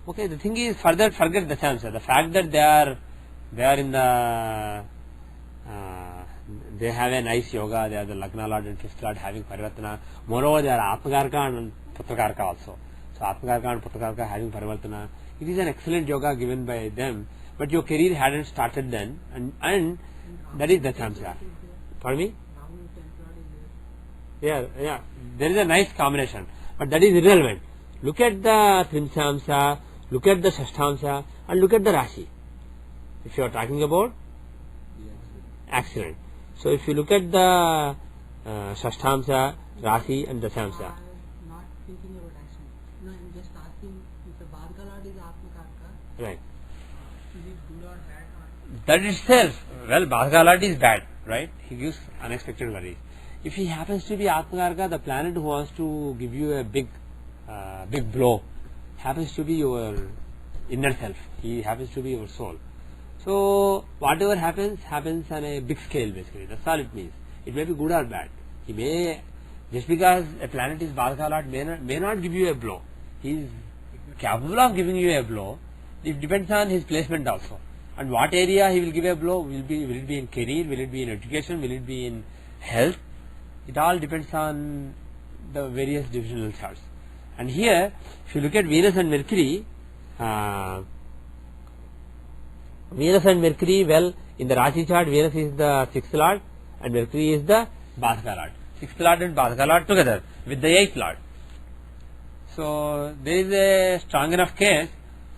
Okay, the thing is, forget Dashamsa. The fact that they are in the they have a nice yoga, they are the Lagna Lord and 5th Lord having Parivartana. Moreover, they are Atmakarka and Putrakarka also. So Atmakarka and Putrakarka having Parivartana. It is an excellent yoga given by them. but your career hadn't started then, and that is Dashamsa. Pardon me? Rahu is 10th lord is there. Yeah, there is a nice combination, but that is irrelevant. Look at the Trimshamsa, look at the Shashtamsa, and look at the Rashi. If you are talking about accident. So if you look at the Shashtamsa, Rashi and Dashamsa. I'm not thinking about action. No, I'm just asking if the Bhadka lord is Atmakarka, Right. is it good or bad or That itself, well, Bhadgalad is bad, right? He gives unexpected worries. If he happens to be Atmakarka, the planet who wants to give you a big blow, happens to be your inner self. He happens to be your soul. So whatever happens on a big scale, basically. That's all it means. It may be good or bad. He may, just because a planet is Bhadgalad, may not give you a blow. He is capable of giving you a blow. It depends on his placement also. And what area he will give a blow, will it be in career, will it be in education, will it be in health? It all depends on the various divisional charts. And here, if you look at Venus and Mercury, well, in the Rashi chart, Venus is the 6th lord and Mercury is the Bhadka lord. 6th lord and Bhadka lord together with the 8th lord. So there is a strong enough case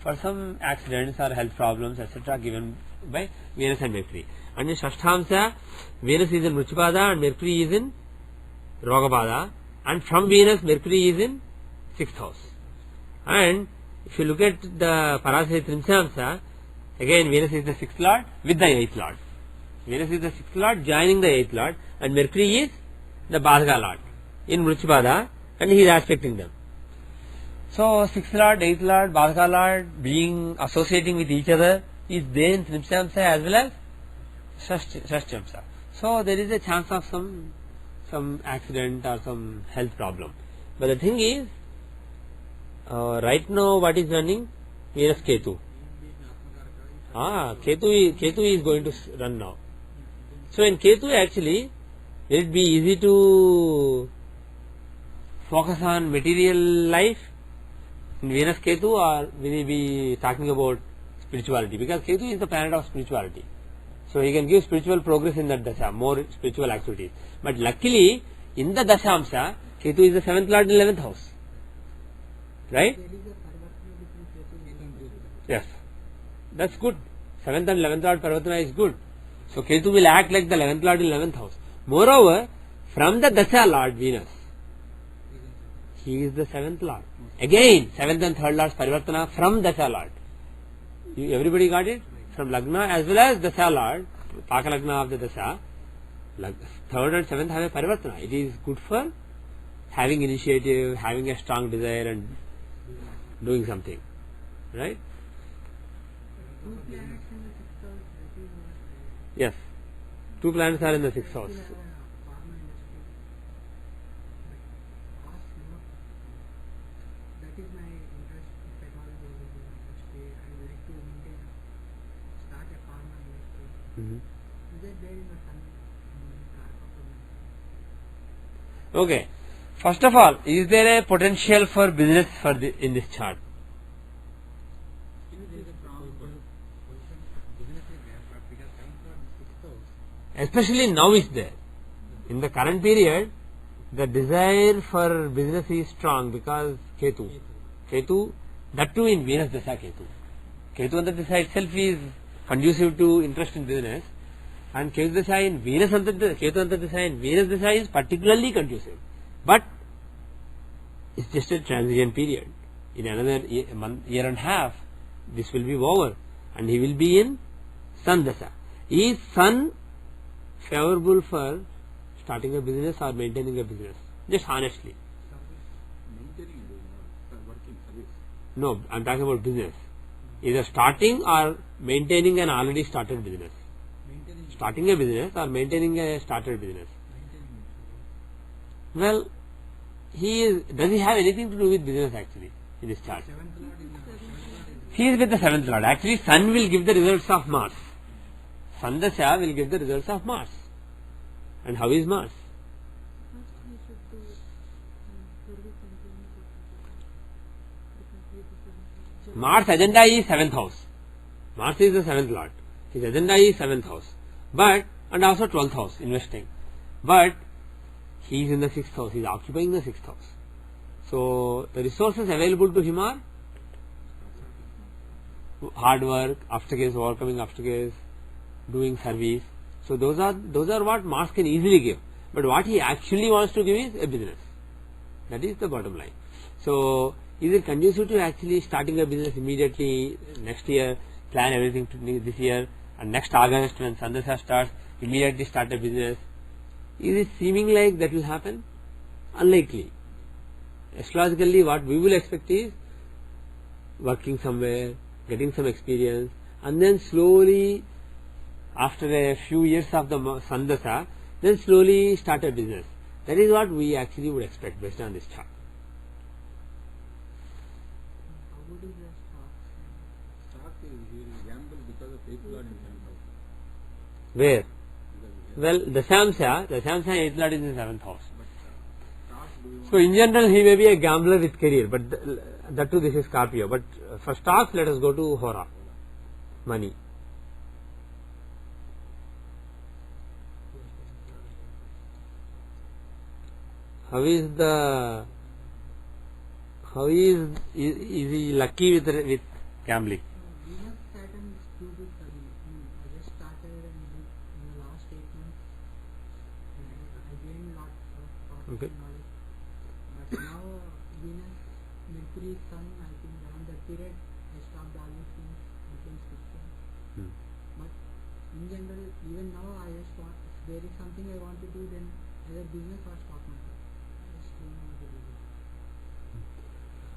for some accidents or health problems, etc., given by Venus and Mercury. And in Shashtamsa, Venus is in Mruchapada and Mercury is in Rogapada, and from Venus, Mercury is in 6th house. And if you look at the Parasari Trimshamsa, again Venus is the 6th lord with the 8th lord. Venus is the 6th lord joining the 8th lord, and Mercury is the Bhadga lord in Mruchapada, and he is aspecting them. So 6th lord, 8th lord, Bhadka lord being associating with each other is there in Trimshamsa as well as Shashtamsa. So there is a chance of some accident or some health problem. But the thing is, right now what is running? Venus Ketu. Ketu is going to run now. So in Ketu actually, will it be easy to focus on material life in Venus Ketu, or will he be talking about spirituality? Because Ketu is the planet of spirituality. So he can give spiritual progress in that dasha, more spiritual activities. But luckily, in the dashamsa, Ketu is the 7th lord in 11th house. Right? there is a Parivartana between Ketu and Yes. That's good. 7th and 11th lord Parivartana is good. So Ketu will act like the 11th lord in 11th house. Moreover, from the dasha lord Venus, he is the 7th lord. Again, 7th and 3rd lords Parivartana from dasha lord. Everybody got it? From Lagna as well as dasha lord, Paka Lagna of the dasha, 3rd and 7th have a Parivartana. It is good for having initiative, having a strong desire and doing something. Right? two planets in the 6th house, that is what Yes. 2 planets are in the 6th house. still have a pharma industry. But cost, that is my interest. If at all there will be an industry, I would like to maintain, start a pharma industry. Is that there in the sun? Okay. First of all, is there a potential for business in this chart? Especially now is there. In the current period, the desire for business is strong because Ketu, that too in Venus Dasha Ketu. Ketu on the Dasha itself is conducive to interest in business, and Ketu Dasha in Venus on the Dasha in Venus Dasha is particularly conducive. But it's just a transition period. In another year and a half, this will be over, and he will be in Sun Dasha. Is Sun favorable for starting a business or maintaining a business? Just honestly. Maintaining a business, working service. No, I'm talking about business. Either starting or maintaining an already started business. Starting a business or maintaining a started business. Well, does he have anything to do with business actually in this chart? He is with the 7th lord. Actually, Sun will give the results of Mars. Sun Dasha will give the results of Mars. And how is Mars? First he should do service and business because he is the Mars agenda is 7th house. Mars is the 7th lord. His agenda is 7th house. But, and also 12th house, investing. But, he is in the 6th house. He is occupying the 6th house. So, the resources available to him are hard work, obstacles, overcoming obstacles, doing service. So, those are what Mars can easily give. But what he actually wants to give is a business. That is the bottom line. So, is it conducive to actually starting a business immediately next year, plan everything to this year, and next August when Sandasha starts, immediately start a business? Is it seeming like that will happen? Unlikely. Astrologically, what we will expect is working somewhere, getting some experience, and then slowly, after a few years of the Sandasha, then slowly start a business. That is what we actually would expect based on this chart. How good is the stocks? Stock is he will gamble because of 8th lord in 10th house. Where? Because he has- Well, Dasyamsa 8th lord is in 7th house. But stock do you want So in general he may be a gambler with career, but that too this is Scorpio. But for stocks let us go to Hora, money. How is he lucky with gambling? Venus Saturn is too good for me. I just started and in the last 8 months I gained lots of Okay. knowledge. But now Venus, Mercury, Sun, I think around that period I stopped all these things, became spiritual. Hmm. But in general, even now I just want, if there is something I want to do, then either business or stock market. I just don't know what to do.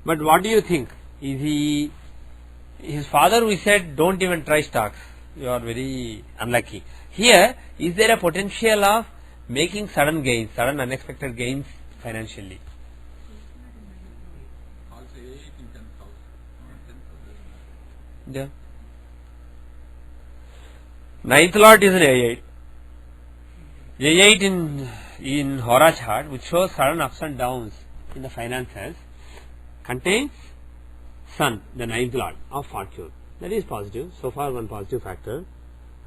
But what do you think? Is he, his father we said don't even try stocks, you are very unlucky. Here, is there a potential of making sudden gains, sudden unexpected gains financially? also 8 in 10th house. 10th house. Yeah. Ninth lord is an A8. A8 in Hora chart, which shows sudden ups and downs in the finances, contains Sun, the ninth lord of fortune. That is positive. So far, one positive factor.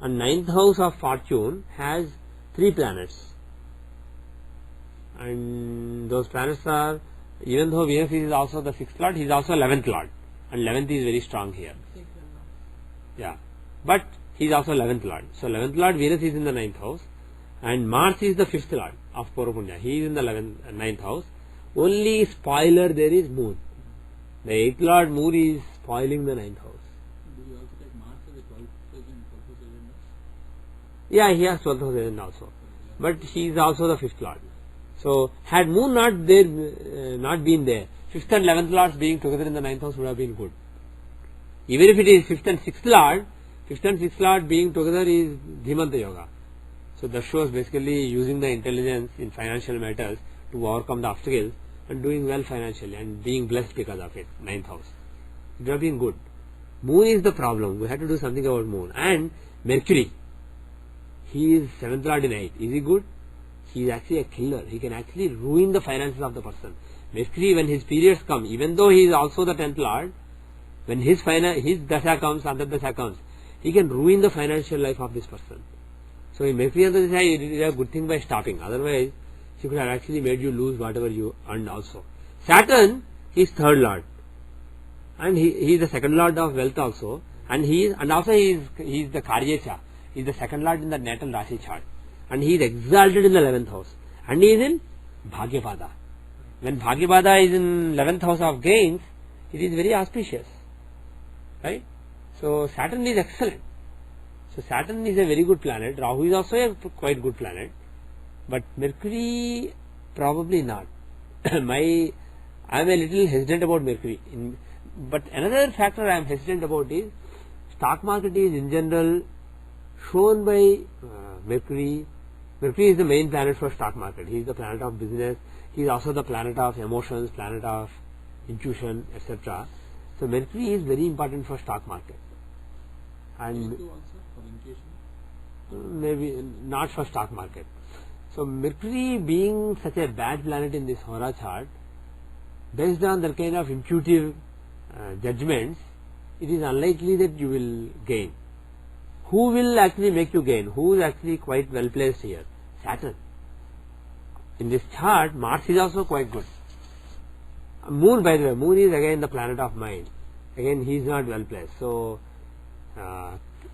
And ninth house of fortune has 3 planets. And those planets are, even though Venus is also the 6th lord, he is also 11th lord. And 11th is very strong here. Take your loss. Yeah. But he is also 11th lord. So 11th lord Venus is in the 9th house. And Mars is the 5th lord of Purva. He is in the 9th house. Only spoiler there is Moon. The 8th lord Moon is spoiling the 9th house. Do you also take Mars as a 12th house agenda? Yeah, he has 12th house agenda also. But he is also the 5th lord. So had Moon not there, not been there, 5th and 11th lords being together in the 9th house would have been good. Even if it is 5th and 6th lord, 5th and 6th lord being together is Dhimanta Yoga. So that shows basically using the intelligence in financial matters to overcome the obstacles and doing well financially and being blessed because of it. 9th house. It would have been good. Moon is the problem. We have to do something about Moon. And Mercury. He is 7th lord in 8th. Is he good? He is actually a killer. He can actually ruin the finances of the person. Mercury, when his periods come, even though he is also the 10th lord, when his dasha comes, Antardasha comes, he can ruin the financial life of this person. So in Mercury Antardasha, he did a good thing by stopping. Otherwise, he could have actually made you lose whatever you earned also. Saturn, he is 3rd lord. And he is the 2nd lord of wealth also. And he is the Karyecha. He is the 2nd lord in the natal Rashi chart. And he is exalted in the 11th house. And he is in Bhagyapada. When Bhagyapada is in 11th house of gains, it is very auspicious. Right? So Saturn is excellent. So Saturn is a very good planet. Rahu is also a quite good planet. But Mercury, probably not. I am a little hesitant about Mercury. But another factor I am hesitant about is stock market is in general shown by Mercury. Mercury is the main planet for stock market. He is the planet of business. He is also the planet of emotions, planet of intuition, etc. So Mercury is very important for stock market. And Ketu also for intuition? maybe not for stock market. So Mercury being such a bad planet in this Hora chart, based on that kind of intuitive judgments, it is unlikely that you will gain. Who will actually make you gain? Who is actually quite well placed here? Saturn. In this chart, Mars is also quite good. Moon, by the way, Moon is again the planet of mind. Again, he is not well placed. So,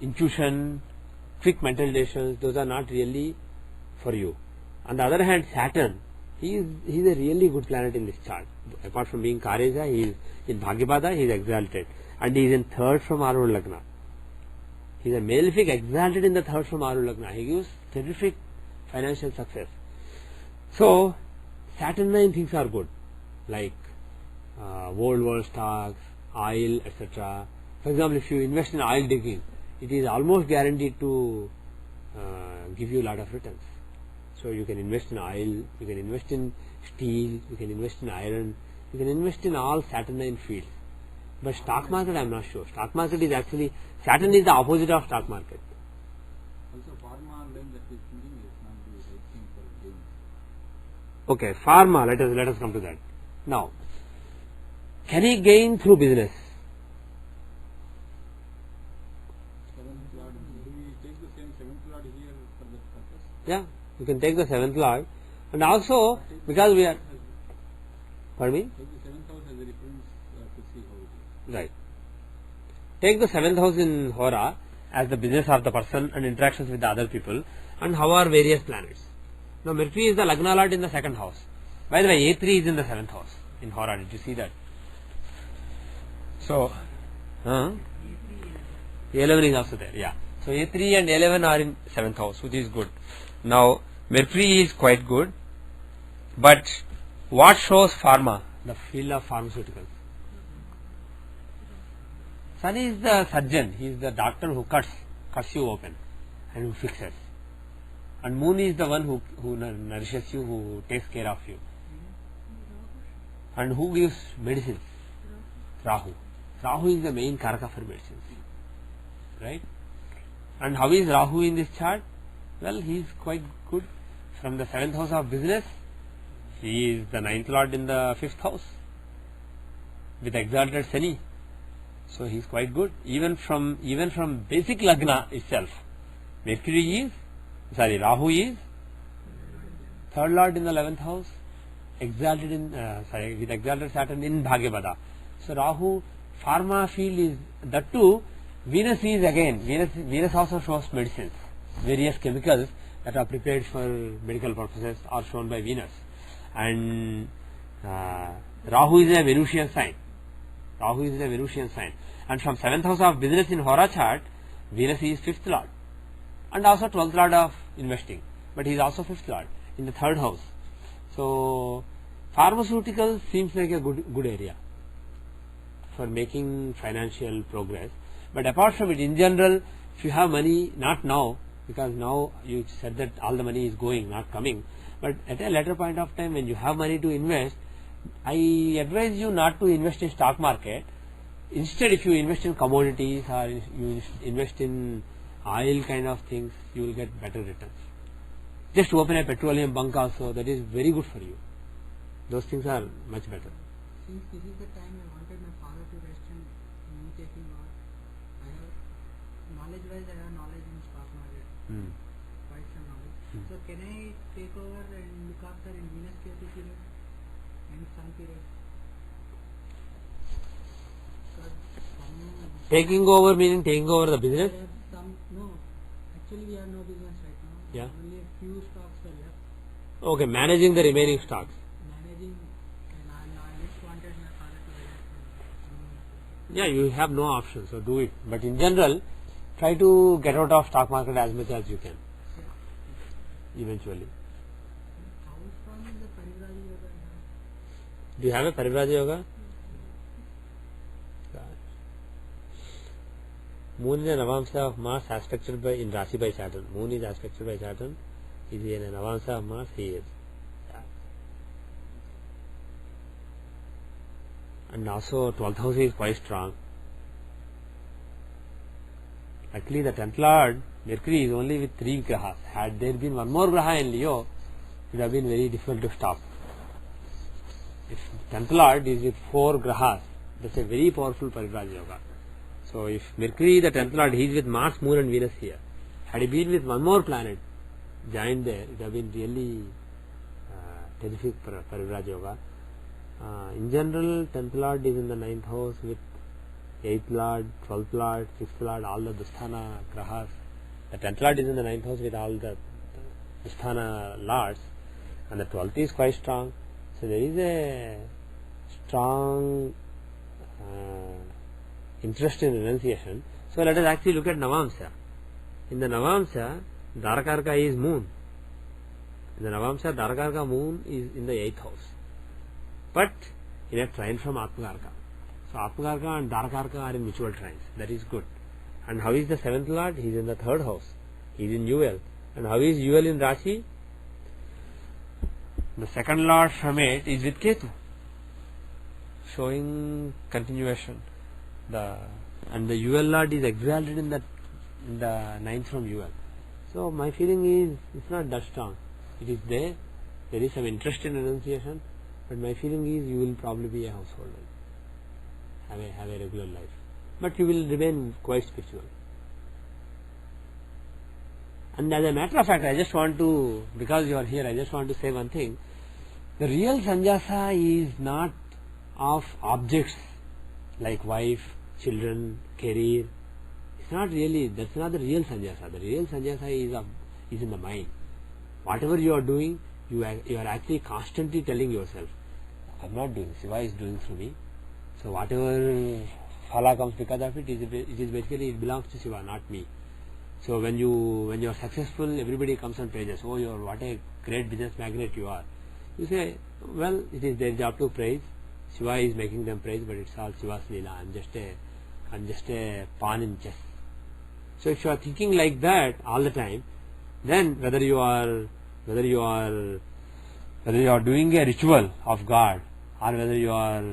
intuition, quick mental decisions, those are not really for you. On the other hand, Saturn, he is a really good planet in this chart. Apart from being Karya, he is in Bhagyapada, he is exalted. And he is in third from Arul Lagna. He is a malefic exalted in the third from Arul Lagna. He gives terrific financial success. So, Saturnine things are good, like world stocks, oil, etc. For example, if you invest in oil digging, it is almost guaranteed to give you a lot of returns. So, you can invest in oil, you can invest in steel, you can invest in iron, you can invest in all Saturnine fields. But stock market, I am not sure. Stock market is actually, Saturn is the opposite of stock market. Also, pharma line that is thinking is not the right thing for gains. Okay, pharma, let us come to that. Now, can he gain through business? Seventh Lord, do we take the same seventh Lord here for that purpose? Yeah, you can take the seventh lord, and also because we are, pardon me? Take the seventh house as a reference to see how it is. Right. Take the seventh house in Hora as the business of the person and interactions with the other people, and how are various planets. Now, Mercury is the Lagna Lord in the second house. By the way, A3 is in the seventh house in Hora. Did you see that? So, A11 is also there. Yeah. So, A3 and 11 are in seventh house, which is good. Now, Mercury is quite good, but what shows pharma? The field of pharmaceuticals. Sun is the surgeon, he is the doctor who cuts you open and who fixes. And Moon is the one who nourishes you, who takes care of you. And who gives medicines? Rahu. Rahu is the main karaka for medicines. Right? And how is Rahu in this chart? Well, he is quite good. From the 7th house of business, he is the 9th lord in the 5th house with exalted Shani. So he is quite good. Even from basic Lagna itself, Rahu is 3rd lord in the 11th house, exalted in with exalted Saturn in Bhagyapada. So Rahu, pharma field is that too. Venus is again, Venus also shows medicines, various chemicals that are prepared for medical purposes are shown by Venus. And Rahu is a Venusian sign. Rahu is a Venusian sign. And from 7th house of business in Hora chart, Venus is 5th lord. And also 12th lord of investing. But he is also 5th lord in the 3rd house. So, pharmaceutical seems like a good area for making financial progress. But apart from it, in general, if you have money, not now, because now you said that all the money is going, not coming. But at a later point of time, when you have money to invest, I advise you not to invest in stock market. Instead, if you invest in commodities or you invest in oil kind of things, you will get better returns. Just open a petroleum bunk also, that is very good for you. Those things are much better. Since this is the time I wanted my father to rest and me taking on, I have knowledge wise, I have knowledge in stock market, quite some knowledge. So can I take over and look after in Venus Ketu period and Sun period? Taking over meaning taking over the business? Actually we have no business right now. Yeah. Only a few stocks are left. Okay, managing the remaining stocks. Managing, and I just wanted my father to rest. Yeah, you have no option, so do it. But in general, try to get out of stock market as much as you can. Eventually. How strong is the Parivraj Yoga? Do you have a Parivraj Yoga? Moon is a Navamsa of Mars aspected by in Rasi by Saturn. Moon is aspected by Saturn. Is in a Navamsa of Mars? He is. And also 12th house is quite strong. Actually, the 10th lord Mercury is only with 3 grahas. Had there been one more graha in Leo, it would have been very difficult to stop. If 10th lord is with 4 grahas, that's a very powerful Parivraj Yoga. So if Mercury, the 10th lord, he is with Mars, Moon and Venus here. Had he been with one more planet joined there, it would have been really terrific for Parivraj Yoga. In general, 10th lord is in the 9th house with 8th lord, 12th lord, 6th lord, all the Dusthana Grahas. The 10th lord is in the 9th house with all the Dusthana lords, and the 12th is quite strong. So there is a strong interest in renunciation. So let us actually look at Navamsa. In the Navamsa, Dharakarka is moon. In the Navamsa, Dharakarka moon is in the 8th house, but in a trine from Atmakarka. So Atmakarka and Dharakarka are in mutual trines. That is good. And how is the 7th lord? He is in the 3rd house. He is in UL. And how is UL in Rashi? The 2nd lord from it is with Ketu, showing continuation. And the UL lord is exalted in the 9th from UL. So my feeling is it's not that strong. It is there. There is some interest in renunciation, but my feeling is you will probably be a householder, have a regular life, but you will remain quite spiritual. And as a matter of fact, I just want to, because you are here, I just want to say one thing. The real sannyasa is not of objects like wife, children, career. It's not really, that's not the real sannyasa. The real sannyasa is in the mind. Whatever you are doing, you are actually constantly telling yourself, I'm not doing, Shiva is doing through me. So whatever phala comes because of it, it is basically, it belongs to Shiva, not me. So when you are successful, everybody comes and praises, oh, what a great business magnate you are. You say, well, it is their job to praise. Shiva is making them praise, but it's all Shiva's leela. I'm just a pawn in chess. So if you are thinking like that all the time, then whether you are doing a ritual of God, or whether you are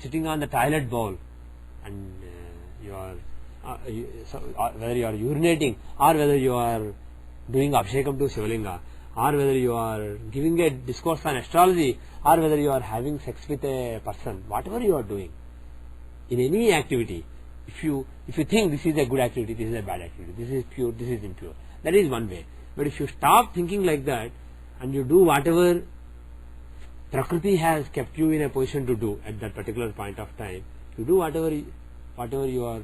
sitting on the toilet bowl and whether you are urinating, or whether you are doing abhishekam to Shivalinga, or whether you are giving a discourse on astrology, or whether you are having sex with a person, whatever you are doing, in any activity, if you think this is a good activity, this is a bad activity, this is pure, this is impure, that is one way. But if you stop thinking like that and you do whatever Prakriti has kept you in a position to do at that particular point of time, you do whatever you are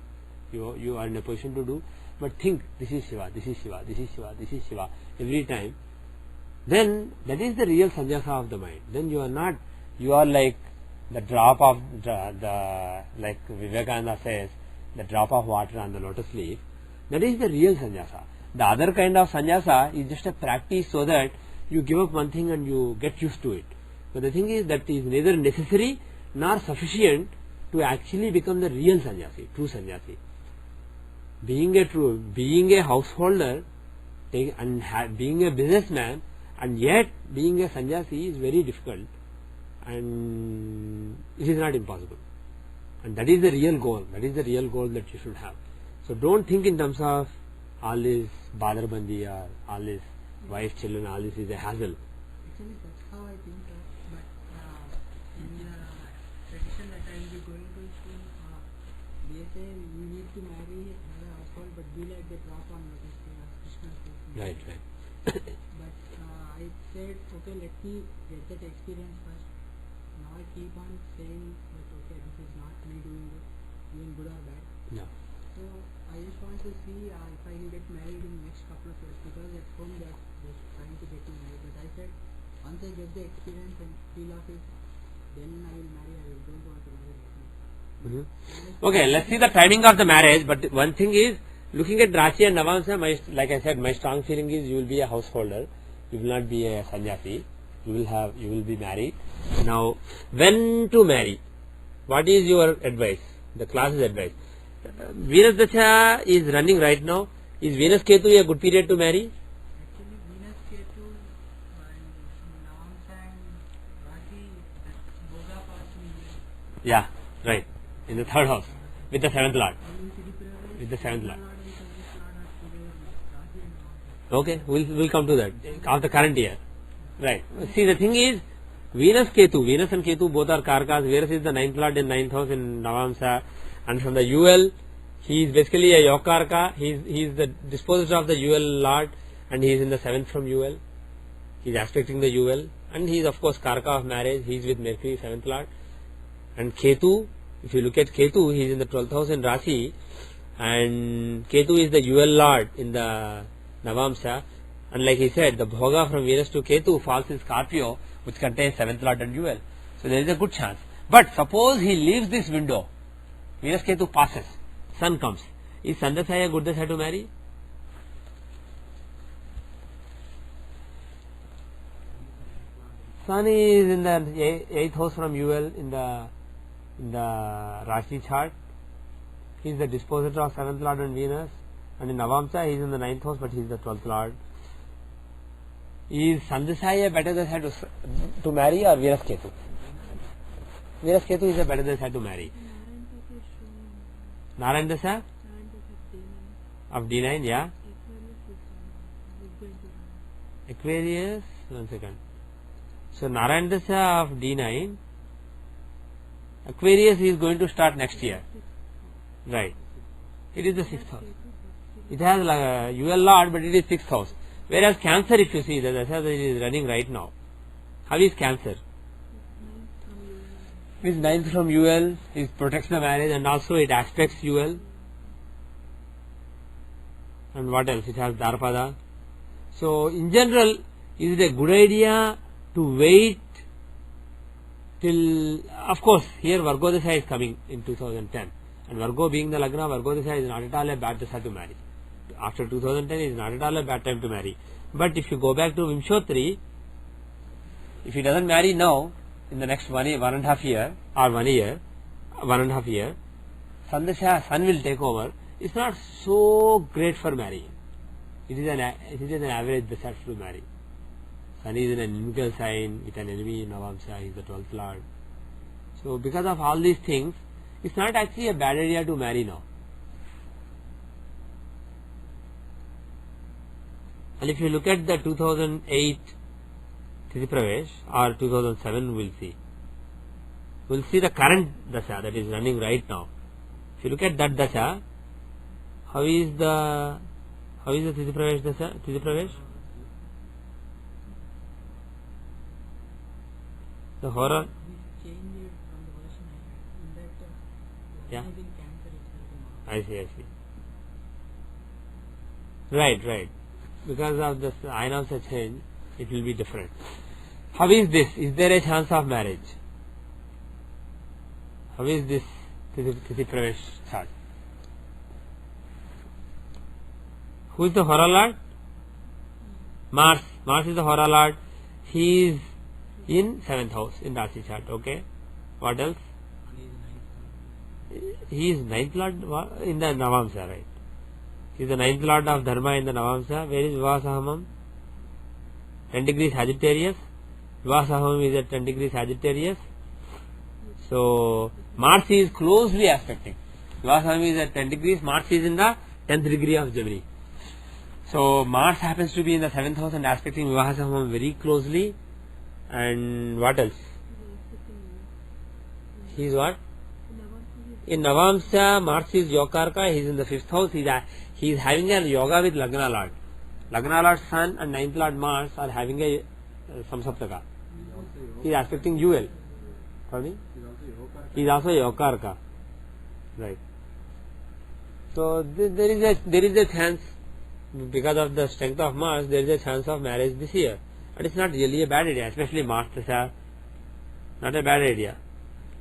in a position to do, but think this is Shiva, this is Shiva, this is Shiva, this is Shiva every time, then that is the real sannyasa of the mind. Then you are like the drop of like Vivekananda says, the drop of water on the lotus leaf. That is the real sannyasa. The other kind of sannyasa is just a practice so that you give up one thing and you get used to it. But the thing is that is neither necessary nor sufficient to actually become the real sannyasi, true sannyasi. Being a householder and being a businessman and yet being a sannyasi is very difficult, and it is not impossible. And that is the real goal. That is the real goal that you should have. So don't think in terms of all this badarbandi or all this wife, children, all this is a hassle. Actually, that's how I think. But in the tradition that I will be going to school, they say you need to marry another household, but be like the drop on lotus tree, as Krishna says. Right. But I said, okay, let me get that experience first. Now I keep on saying that, okay, this is not me doing good or bad. No. So I just want to see if I can get married in the next couple of years, because at home they're trying to get me married. But I said, once I get the experience and feel of it, then I will marry. I don't want to marry right now. Okay, let's see the timing of the marriage. But one thing is, looking at Rashi and Navamsa, like I said, my strong feeling is you will be a householder. You will not be a sannyasi. You will be married. Now, when to marry? What is your advice? The class's advice. Venus Dacha is running right now. Is Venus Ketu a good period to marry? Actually, Venus, Ketu, and Navamsa and Rashi, that Boga pass in Yeah, right. In the 3rd house with the 7th lord. With the 7th lord. Okay, we'll come to that of the current year. Right. See, the thing is, Venus and Ketu both are Karakas. Venus is the ninth lord in ninth house in Navamsa, and from the UL, he is basically a Yokarka. He is the dispositor of the UL lord, and he is in the seventh from UL. He is aspecting the UL, and he is of course Karaka of marriage. He is with Mercury, seventh lord, and Ketu. If you look at Ketu, he is in the 12th house in Rasi, and Ketu is the UL lord in the Navamsa. And like he said, the Bhoga from Venus to Ketu falls in Scorpio, which contains 7th lord and UL. So there is a good chance. But suppose he leaves this window, Venus Ketu passes, Sun comes. Is Sun Dasaya a good Dasaya to marry? Sun is in the 8th house from UL in the Rashi chart. He is the dispositor of 7th lord and Venus. And in Navamsa, he is in the 9th house, but he is the 12th lord. Is Sandasaya better Dasaya to marry or Venus Ketu? Venus Ketu is a better Dasaya to marry. Narayan Dasa of D9, yeah. Aquarius, 1 second. So Narayan Dasa of D9, Aquarius is going to start next year. Right. It is the 6th house. It has like a UL lord, but it is 6th house. Whereas Cancer, if you see, the Dasha that is running right now. How is Cancer? It is 9th from UL, it protects the marriage, and also it aspects UL. And what else? It has Dharpada. So, in general, is it a good idea to wait till, of course, here Virgo Dasha is coming in 2010. And Virgo being the Lagna, Virgo Dasha is not at all a bad Dasha to marry. After 2010 is not at all a bad time to marry. But if you go back to Vimshotri, if he doesn't marry now, in the next 1 and a half year, or 1 year, 1.5 year, Sun will take over. It's not so great for marrying. It is an average Dasha to marry. Sun is in an inimical sign with an enemy in Navamsa, he is the 12th lord. So because of all these things, it's not actually a bad idea to marry now. And if you look at the 2008 Tithi Pravesh or 2007, we'll see the current Dasha that is running right now. If you look at that Dasha, how is the Tithi Pravesh Dasha? Tithi Pravesh? The horror. Change it from the version I had. In that, Yeah. I think Cancer itself. I see. Right. Because of the ion's change, it will be different. How is this? Is there a chance of marriage? How is this Tithi Pravesh chart? Who is the Hora Lord? Mars. Mars is the Hora Lord. He is in 7th house in Rasi chart. Okay. What else? He is 9th Lord in the Navamsa, right? He is the 9th Lord of Dharma in the Navamsa. Where is Vivasahamam? 10 degrees Sagittarius. Vivasahamam is at 10 degrees Sagittarius. So, Mars is closely aspecting. Vivasahamam is at 10 degrees. Mars is in the 10th degree of Gemini. So, Mars happens to be in the 7th house and aspecting Vivasahamam very closely. And what else? He is what? In Navamsa, Mars is Yokarka. He is in the 5th house. He is having a yoga with Lagna Lord. Lagna Lord Sun and 9th Lord Mars are having a Samsaptaka. He is aspecting UL. Pardon me? He is also Yokarka. Right. So there is a chance, because of the strength of Mars, there is a chance of marriage this year. And it's not really a bad idea, especially Mars Dasha. Not a bad idea.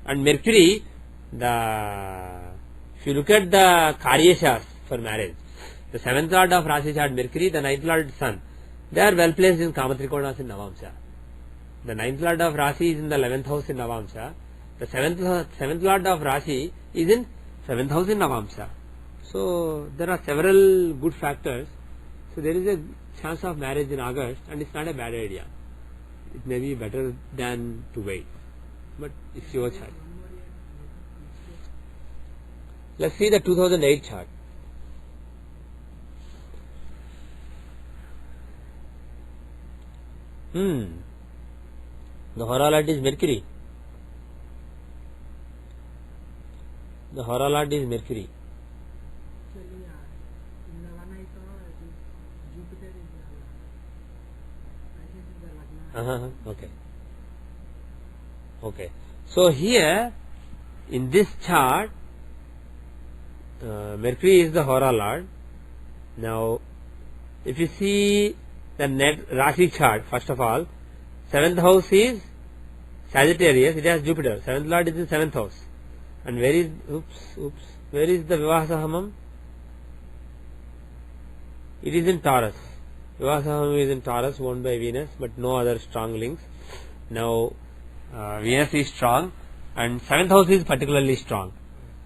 And Mercury, if you look at the Karyashas for marriage, the 7th Lord of Rasi chart Mercury, the 9th Lord Sun, they are well placed in Kamatrikonas in Navamsa. The 9th Lord of Rasi is in the 11th house in Navamsa. The 7th Lord of Rasi is in 7th house in Navamsa. So there are several good factors. So there is a chance of marriage in August, and it's not a bad idea. It may be better than to wait. But it's your choice. Let's see the 2008 chart. The Horolite is Mercury. The Horolite is Mercury. Actually, in the one I saw, it is Jupiter is the I think the Lagna. Okay. Okay. So here in this chart, Mercury is the Horolite. Now, if you see the net Rashi chart, first of all, 7th house is Sagittarius. It has Jupiter. 7th lord is in 7th house. And where is where is the Vivahasahamam? It is in Taurus. Vivahasahamam is in Taurus, owned by Venus, but no other strong links. Now Venus is strong, and 7th house is particularly strong.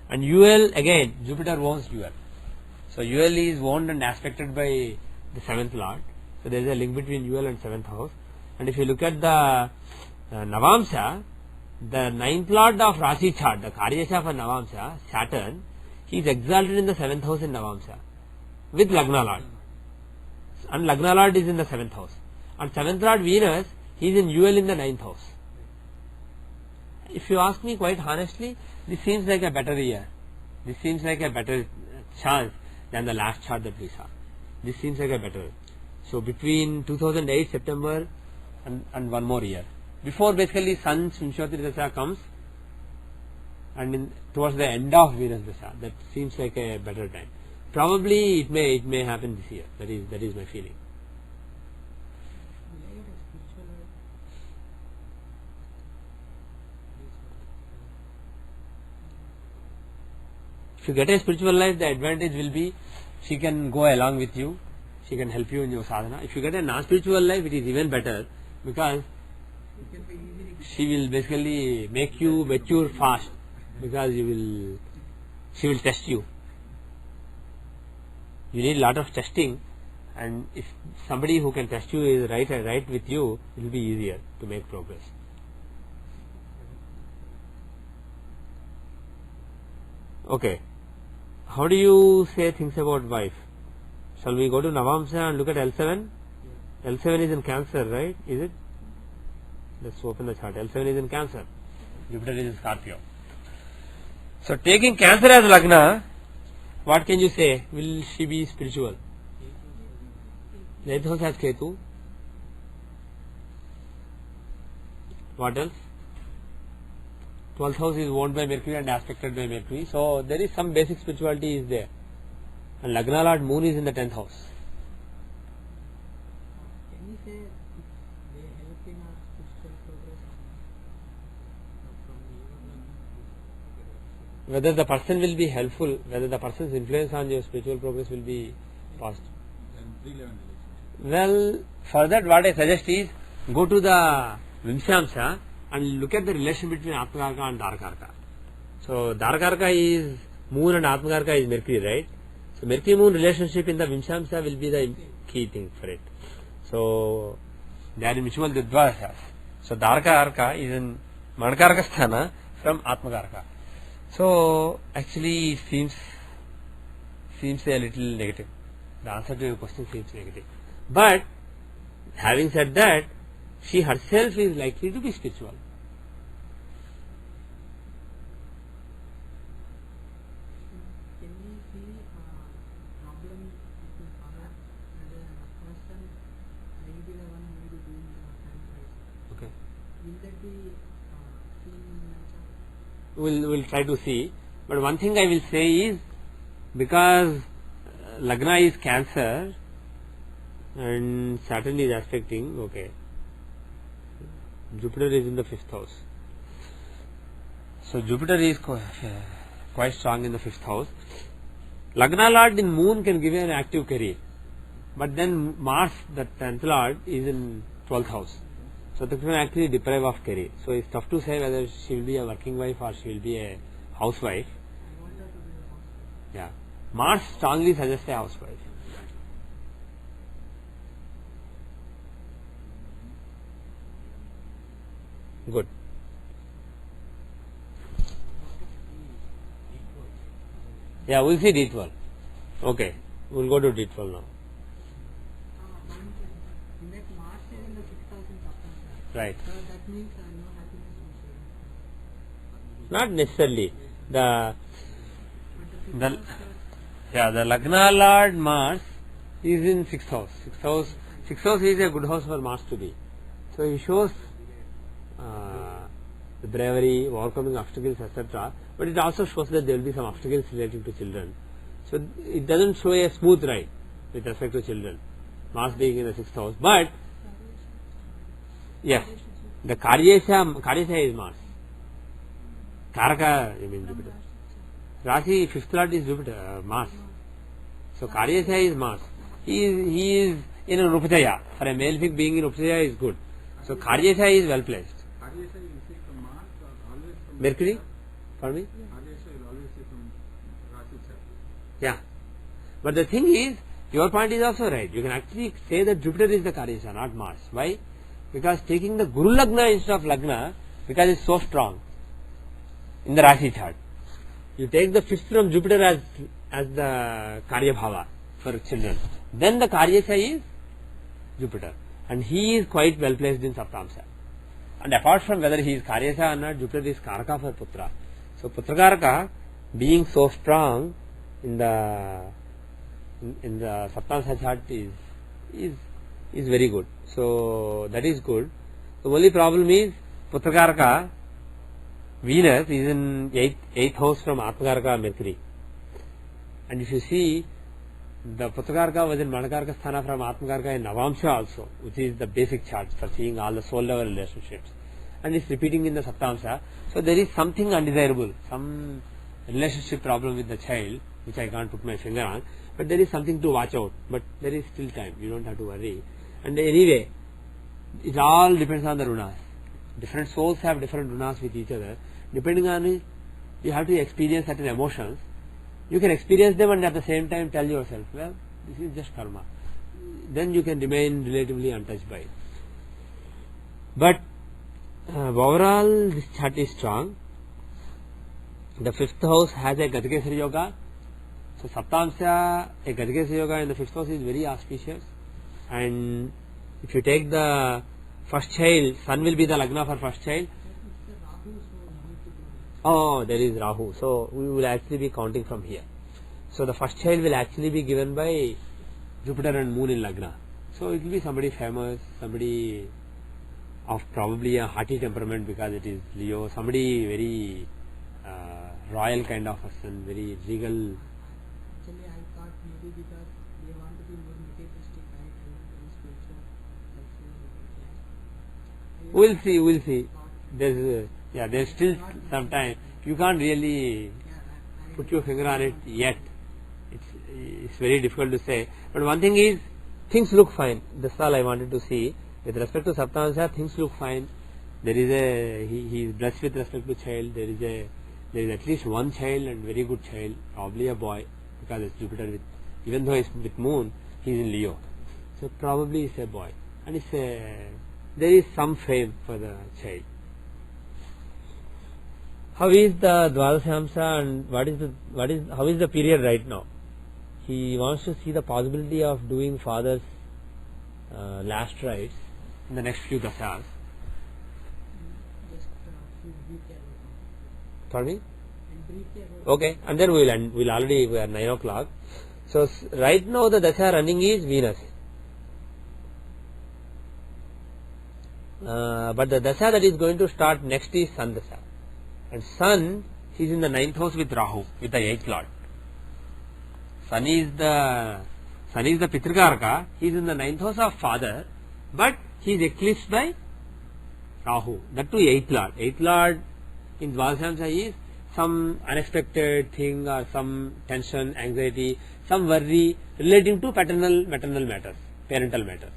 And UL again, Jupiter owns UL. So UL is owned and aspected by the 7th lord. So there is a link between UL and 7th house. And if you look at the Navamsa, the 9th lord of Rashi chart, the Karyasha for Navamsa, Saturn, he is exalted in the 7th house in Navamsa with Lagna lord. And Lagna lord is in the 7th house. And 7th lord Venus, he is in UL in the 9th house. If you ask me quite honestly, this seems like a better year. This seems like a better chance than the last chart that we saw. This seems like a better. So between 2008 September and one more year. Before basically Sun Vimshottari Dasha comes, and towards the end of Venus Dasha, that seems like a better time. Probably it may happen this year. That is my feeling. If you get a spiritual life, the advantage will be she can go along with you, she can help you in your sadhana. If you get a non-spiritual life, it is even better, because she will basically make you mature fast, because she will test you. You need a lot of testing, and if somebody who can test you is right with you, it will be easier to make progress. Okay. How do you say things about wife? Shall we go to Navamsa and look at L7? L7 is in Cancer, right? Is it? Let's open the chart. L7 is in Cancer. Jupiter is in Scorpio. So taking Cancer as Lagna, what can you say? Will she be spiritual? 8th house has Ketu. What else? 12th house is owned by Mercury and aspected by Mercury. So there is some basic spirituality is there. And Lagna Lord Moon is in the 10th house. Can you say they help in our spiritual progress? Whether the person will be helpful, whether the person's influence on your spiritual progress will be positive. Well, for that what I suggest is, go to the Vimshamsa and look at the relation between Atmakarka and Dharkarka. So Dharkarka is Moon and Atmakarka is Mercury, right? So Mercury Moon relationship in the Vimshamsa will be the key thing for it. So they are in mutual Dvadashas. So Dharkarka is in Manakarka Sthana from Atmakarka. So actually it seems a little negative. The answer to your question seems negative. But having said that, she herself is likely to be spiritual. Can we see problem with the father and a person may be the one who will be doing the sacrifice? Okay. Will that be seen in nature? We'll try to see. But one thing I will say is, because Lagna is Cancer and Saturn is aspecting, okay, Jupiter is in the 5th house. So Jupiter is quite strong in the 5th house. Lagna Lord in Moon can give you an active career. But then Mars, the 10th Lord, is in 12th house. So that can actually deprive of career. So it's tough to say whether she will be a working wife or she will be a housewife. I want her to be a housewife. Yeah. Mars strongly suggests a housewife. Good. Yeah, we'll see D12. Okay, we'll go to D12 now. One question. In that Mars is in the 6th house in Saptama. Right. So that means no happiness inside. Not necessarily. The But the Lagna Lord Mars is in 6th house. 6th house is a good house for Mars to be. So he shows the bravery, overcoming obstacles, etc. But it also shows that there will be some obstacles relating to children. So it doesn't show a smooth ride with respect to children. Mars being in the 6th house. But yes, the Karyesha is Mars. Karaka, you mean Jupiter. Rashi, 5th lord is Jupiter, Mars. So Karyesha is Mars. He is in a Upajaya. For a male fig being in Upajaya is good. So Karyesha is well placed. Aryasha you see from Mars or always from Mercury? For me? Aryasha you always see from Rashi chart. Yeah. But the thing is, your point is also right. You can actually say that Jupiter is the Karyesha, not Mars. Why? Because taking the Guru Lagna instead of Lagna, because it's so strong in the Rashi chart. You take the 5th from Jupiter as the Karya Bhava for children. Then the Karyesha is Jupiter. And he is quite well placed in Saptamsa. And apart from whether he is Karyesha or not, Jupiter is Karaka for Putra. So Putra Karaka being so strong in the Saptamsa chart is very good. So that is good. The only problem is Putra Karaka Venus is in 8th house from Atmakaraka Mercury. And if you see, the Putrakaraka was in Manakaraka Sthana from Atmakaraka in Navamsha also, which is the basic chart for seeing all the soul level relationships. And it's repeating in the Saptamsa. So there is something undesirable, some relationship problem with the child, which I can't put my finger on, but there is something to watch out. But there is still time, you don't have to worry. And anyway, it all depends on the runas. Different souls have different runas with each other. Depending on it, you have to experience certain emotions. You can experience them and at the same time tell yourself, well, this is just karma. Then you can remain relatively untouched by it. But overall, this chart is strong. The 5th house has a Gajakesari Yoga. So Saptamsa, a Gajakesari Yoga in the 5th house is very auspicious. And if you take the first child, Sun will be the Lagna for first child. Oh, there is Rahu. So we will actually be counting from here. So the first child will actually be given by Jupiter and Moon in Lagna. So it will be somebody famous, somebody of probably a hearty temperament because it is Leo, somebody very royal kind of person, very regal. Actually, I thought maybe because they want to be more materialistic, right? And spiritual. We'll see. There's still some time. You can't really put your finger on it yet. It's very difficult to say. But one thing is, things look fine. That's all I wanted to see. With respect to Saptamsa, things look fine. There is he is blessed with respect to child. There is at least one child and very good child, probably a boy, because it's Jupiter even though it's with Moon, he is in Leo. So probably it's a boy. And there is some fame for the child. How is the Dvadashamsa and how is the period right now? He wants to see the possibility of doing father's last rites in the next few dashas. Just briefly about Pardon me? and briefly about Okay, and then we'll end. We are 9 o'clock. So right now the dasha running is Venus. But the dasha that is going to start next is Sun dasha. And Sun, he is in the 9th house with Rahu, with the 8th lord. Sun is the Pitrakaraka. He is in the 9th house of father, but he is eclipsed by Rahu. That too 8th lord. 8th lord in Dvadashamsa is some unexpected thing or some tension, anxiety, some worry relating to maternal matters, parental matters.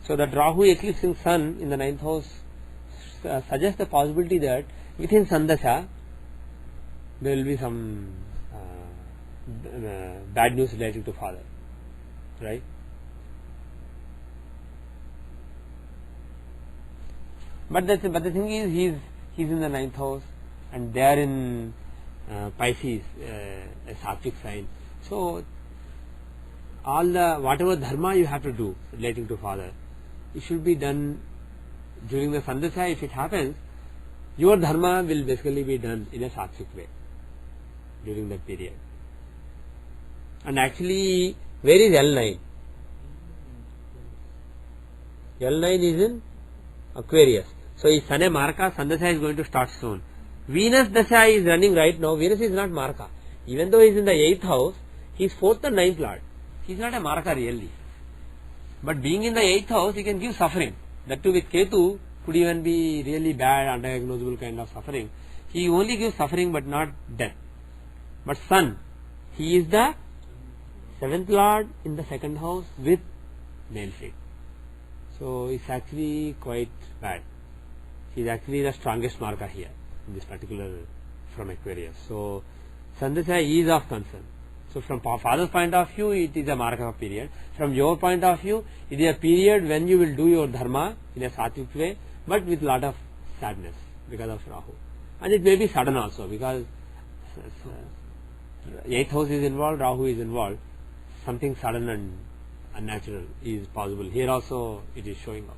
So that Rahu eclipsing Sun in the 9th house suggests the possibility that within Sandasha there will be some bad news relating to father, right? But the thing is, he's in the 9th house and they are in Pisces, a Sattvic sign. So all the whatever dharma you have to do relating to father, it should be done during the Sandasya, if it happens, your dharma will basically be done in a sattvic way during that period. And actually, where is L9? L9 is in Aquarius. So if Sun a Marka, Sandasya is going to start soon. Venus Dasha is running right now. Venus is not Marka. Even though he is in the 8th house, he is 4th and 9th lord. He is not a Marka really. But being in the 8th house, he can give suffering. That too with Ketu could even be really bad, undiagnosable kind of suffering. He only gives suffering but not death. But Sun, he is the 7th lord in the 2nd house with male feet. So it's actually quite bad. He is actually the strongest Marka here in this particular from Aquarius. So Sandasya is of concern. So from father's point of view, it is a Marka period. From your point of view, it is a period when you will do your dharma in a sattvic way, but with lot of sadness because of Rahu. And it may be sudden also because 8th house is involved, Rahu is involved. Something sudden and unnatural is possible. Here also it is showing up.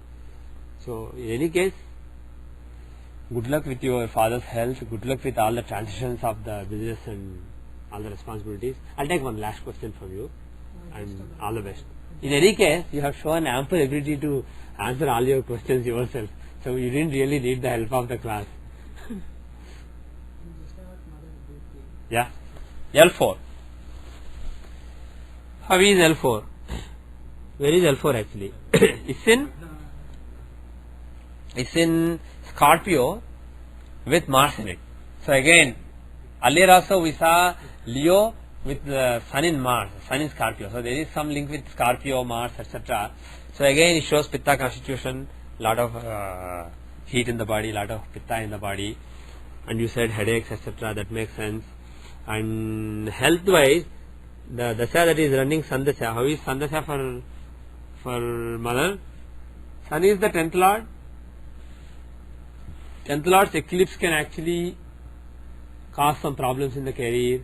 So in any case, good luck with your father's health, good luck with all the transitions of the business and all the responsibilities. I'll take one last question from you and all the best. In any case, you have shown ample ability to answer all your questions yourself. So you didn't really need the help of the class. Yeah. L4. How is L4? Where is L4 actually? It's in Scorpio with Mars in it. So again, earlier also we saw Leo with the Sun in Mars, Sun in Scorpio. So there is some link with Scorpio, Mars, etc. So again it shows Pitta constitution, lot of heat in the body, lot of Pitta in the body. And you said headaches, etc. That makes sense. And health wise, the Dasha that is running Sandasya, how is Sandasya for mother? Sun is the 10th lord. 10th lord's eclipse can actually cause some problems in the career,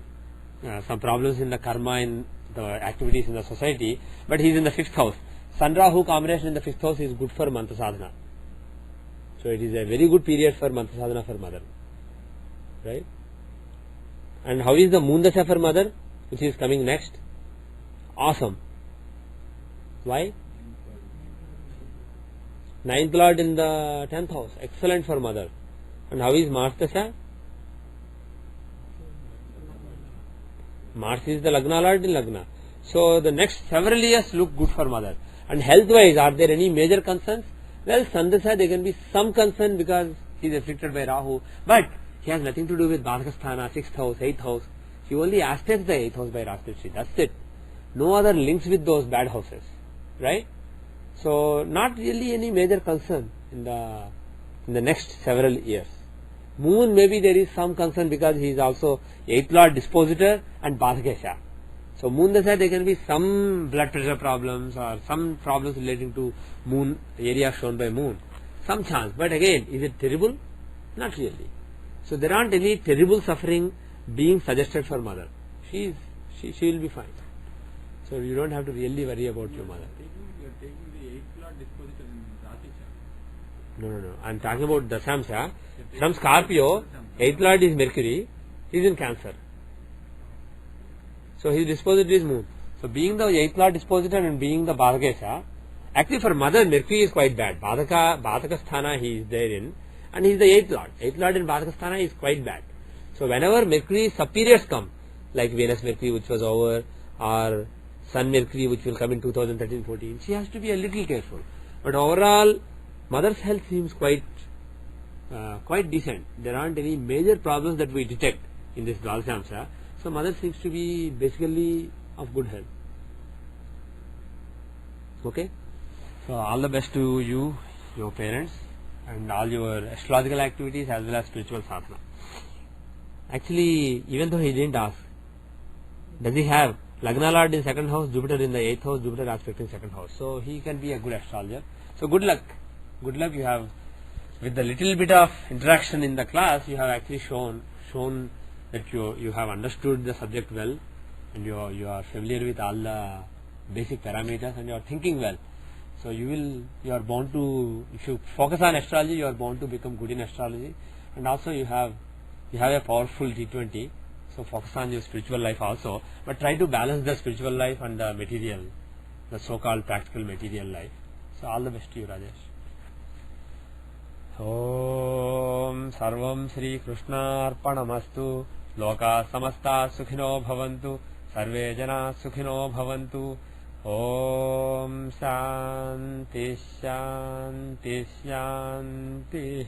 some problems in the karma, in the activities in the society, but he is in the 5th house. Sun Rahu combination in the 5th house is good for mantra sadhana. So it is a very good period for mantra sadhana for mother. Right? And how is the moon dasha for mother, which is coming next? Awesome. Why? 9th lord in the 10th house. Excellent for mother. And how is Mars dasha? Mars is the Lagna lord in Lagna. So the next several years look good for mother. And health wise, are there any major concerns? Well, Sandasya, there can be some concern because he is afflicted by Rahu. But he has nothing to do with Bhadakasthana, 6th house, 8th house. He only aspects the 8th house by Rashi. That's it. No other links with those bad houses. Right? So not really any major concern in the next several years. Moon, maybe there is some concern because he is also 8th lord dispositor and Bhadakesha. So moon dasha, there can be some blood pressure problems or some problems relating to moon, area shown by moon. Some chance. But again, is it terrible? Not really. So there aren't any terrible suffering being suggested for mother. She will be fine. So you don't have to really worry about your mother. You are taking the 8th lord dispositor in Rati chart. No. I am talking about Dashamsha. From Scorpio, 8th lord is Mercury. He is in Cancer. So his dispositor is moon. So being the 8th lord dispositor and being the Bhadakesha, actually for mother, Mercury is quite bad. Bhadakasthana he is there in. And he is the 8th lord. 8th lord in Bhadakasthana is quite bad. So whenever Mercury sub-periods come, like Venus Mercury which was over, or Sun Mercury which will come in 2013-14, she has to be a little careful. But overall, mother's health seems quite decent. There aren't any major problems that we detect in this Dvadashamsa. So mother seems to be basically of good health. Okay? So all the best to you, your parents, and all your astrological activities as well as spiritual sadhana. Actually, even though he didn't ask, does he have Lagna Lord in 2nd house, Jupiter in the 8th house, Jupiter aspect in 2nd house. So he can be a good astrologer. So good luck. Good luck. You have, with the little bit of interaction in the class, you have actually shown that you have understood the subject well, and you are familiar with all the basic parameters, and you are thinking well. So you are bound to, if you focus on astrology, you are bound to become good in astrology, and also you have a powerful T20. So focus on your spiritual life also, but try to balance the spiritual life and the material, the so-called practical material life. So all the best to you, Rajesh. Om Sarvam Shri Krishnarpanamastu. Loka samasta sukhino bhavantu. Sarve jana sukhino bhavantu. Om Shanti Shanti Shanti.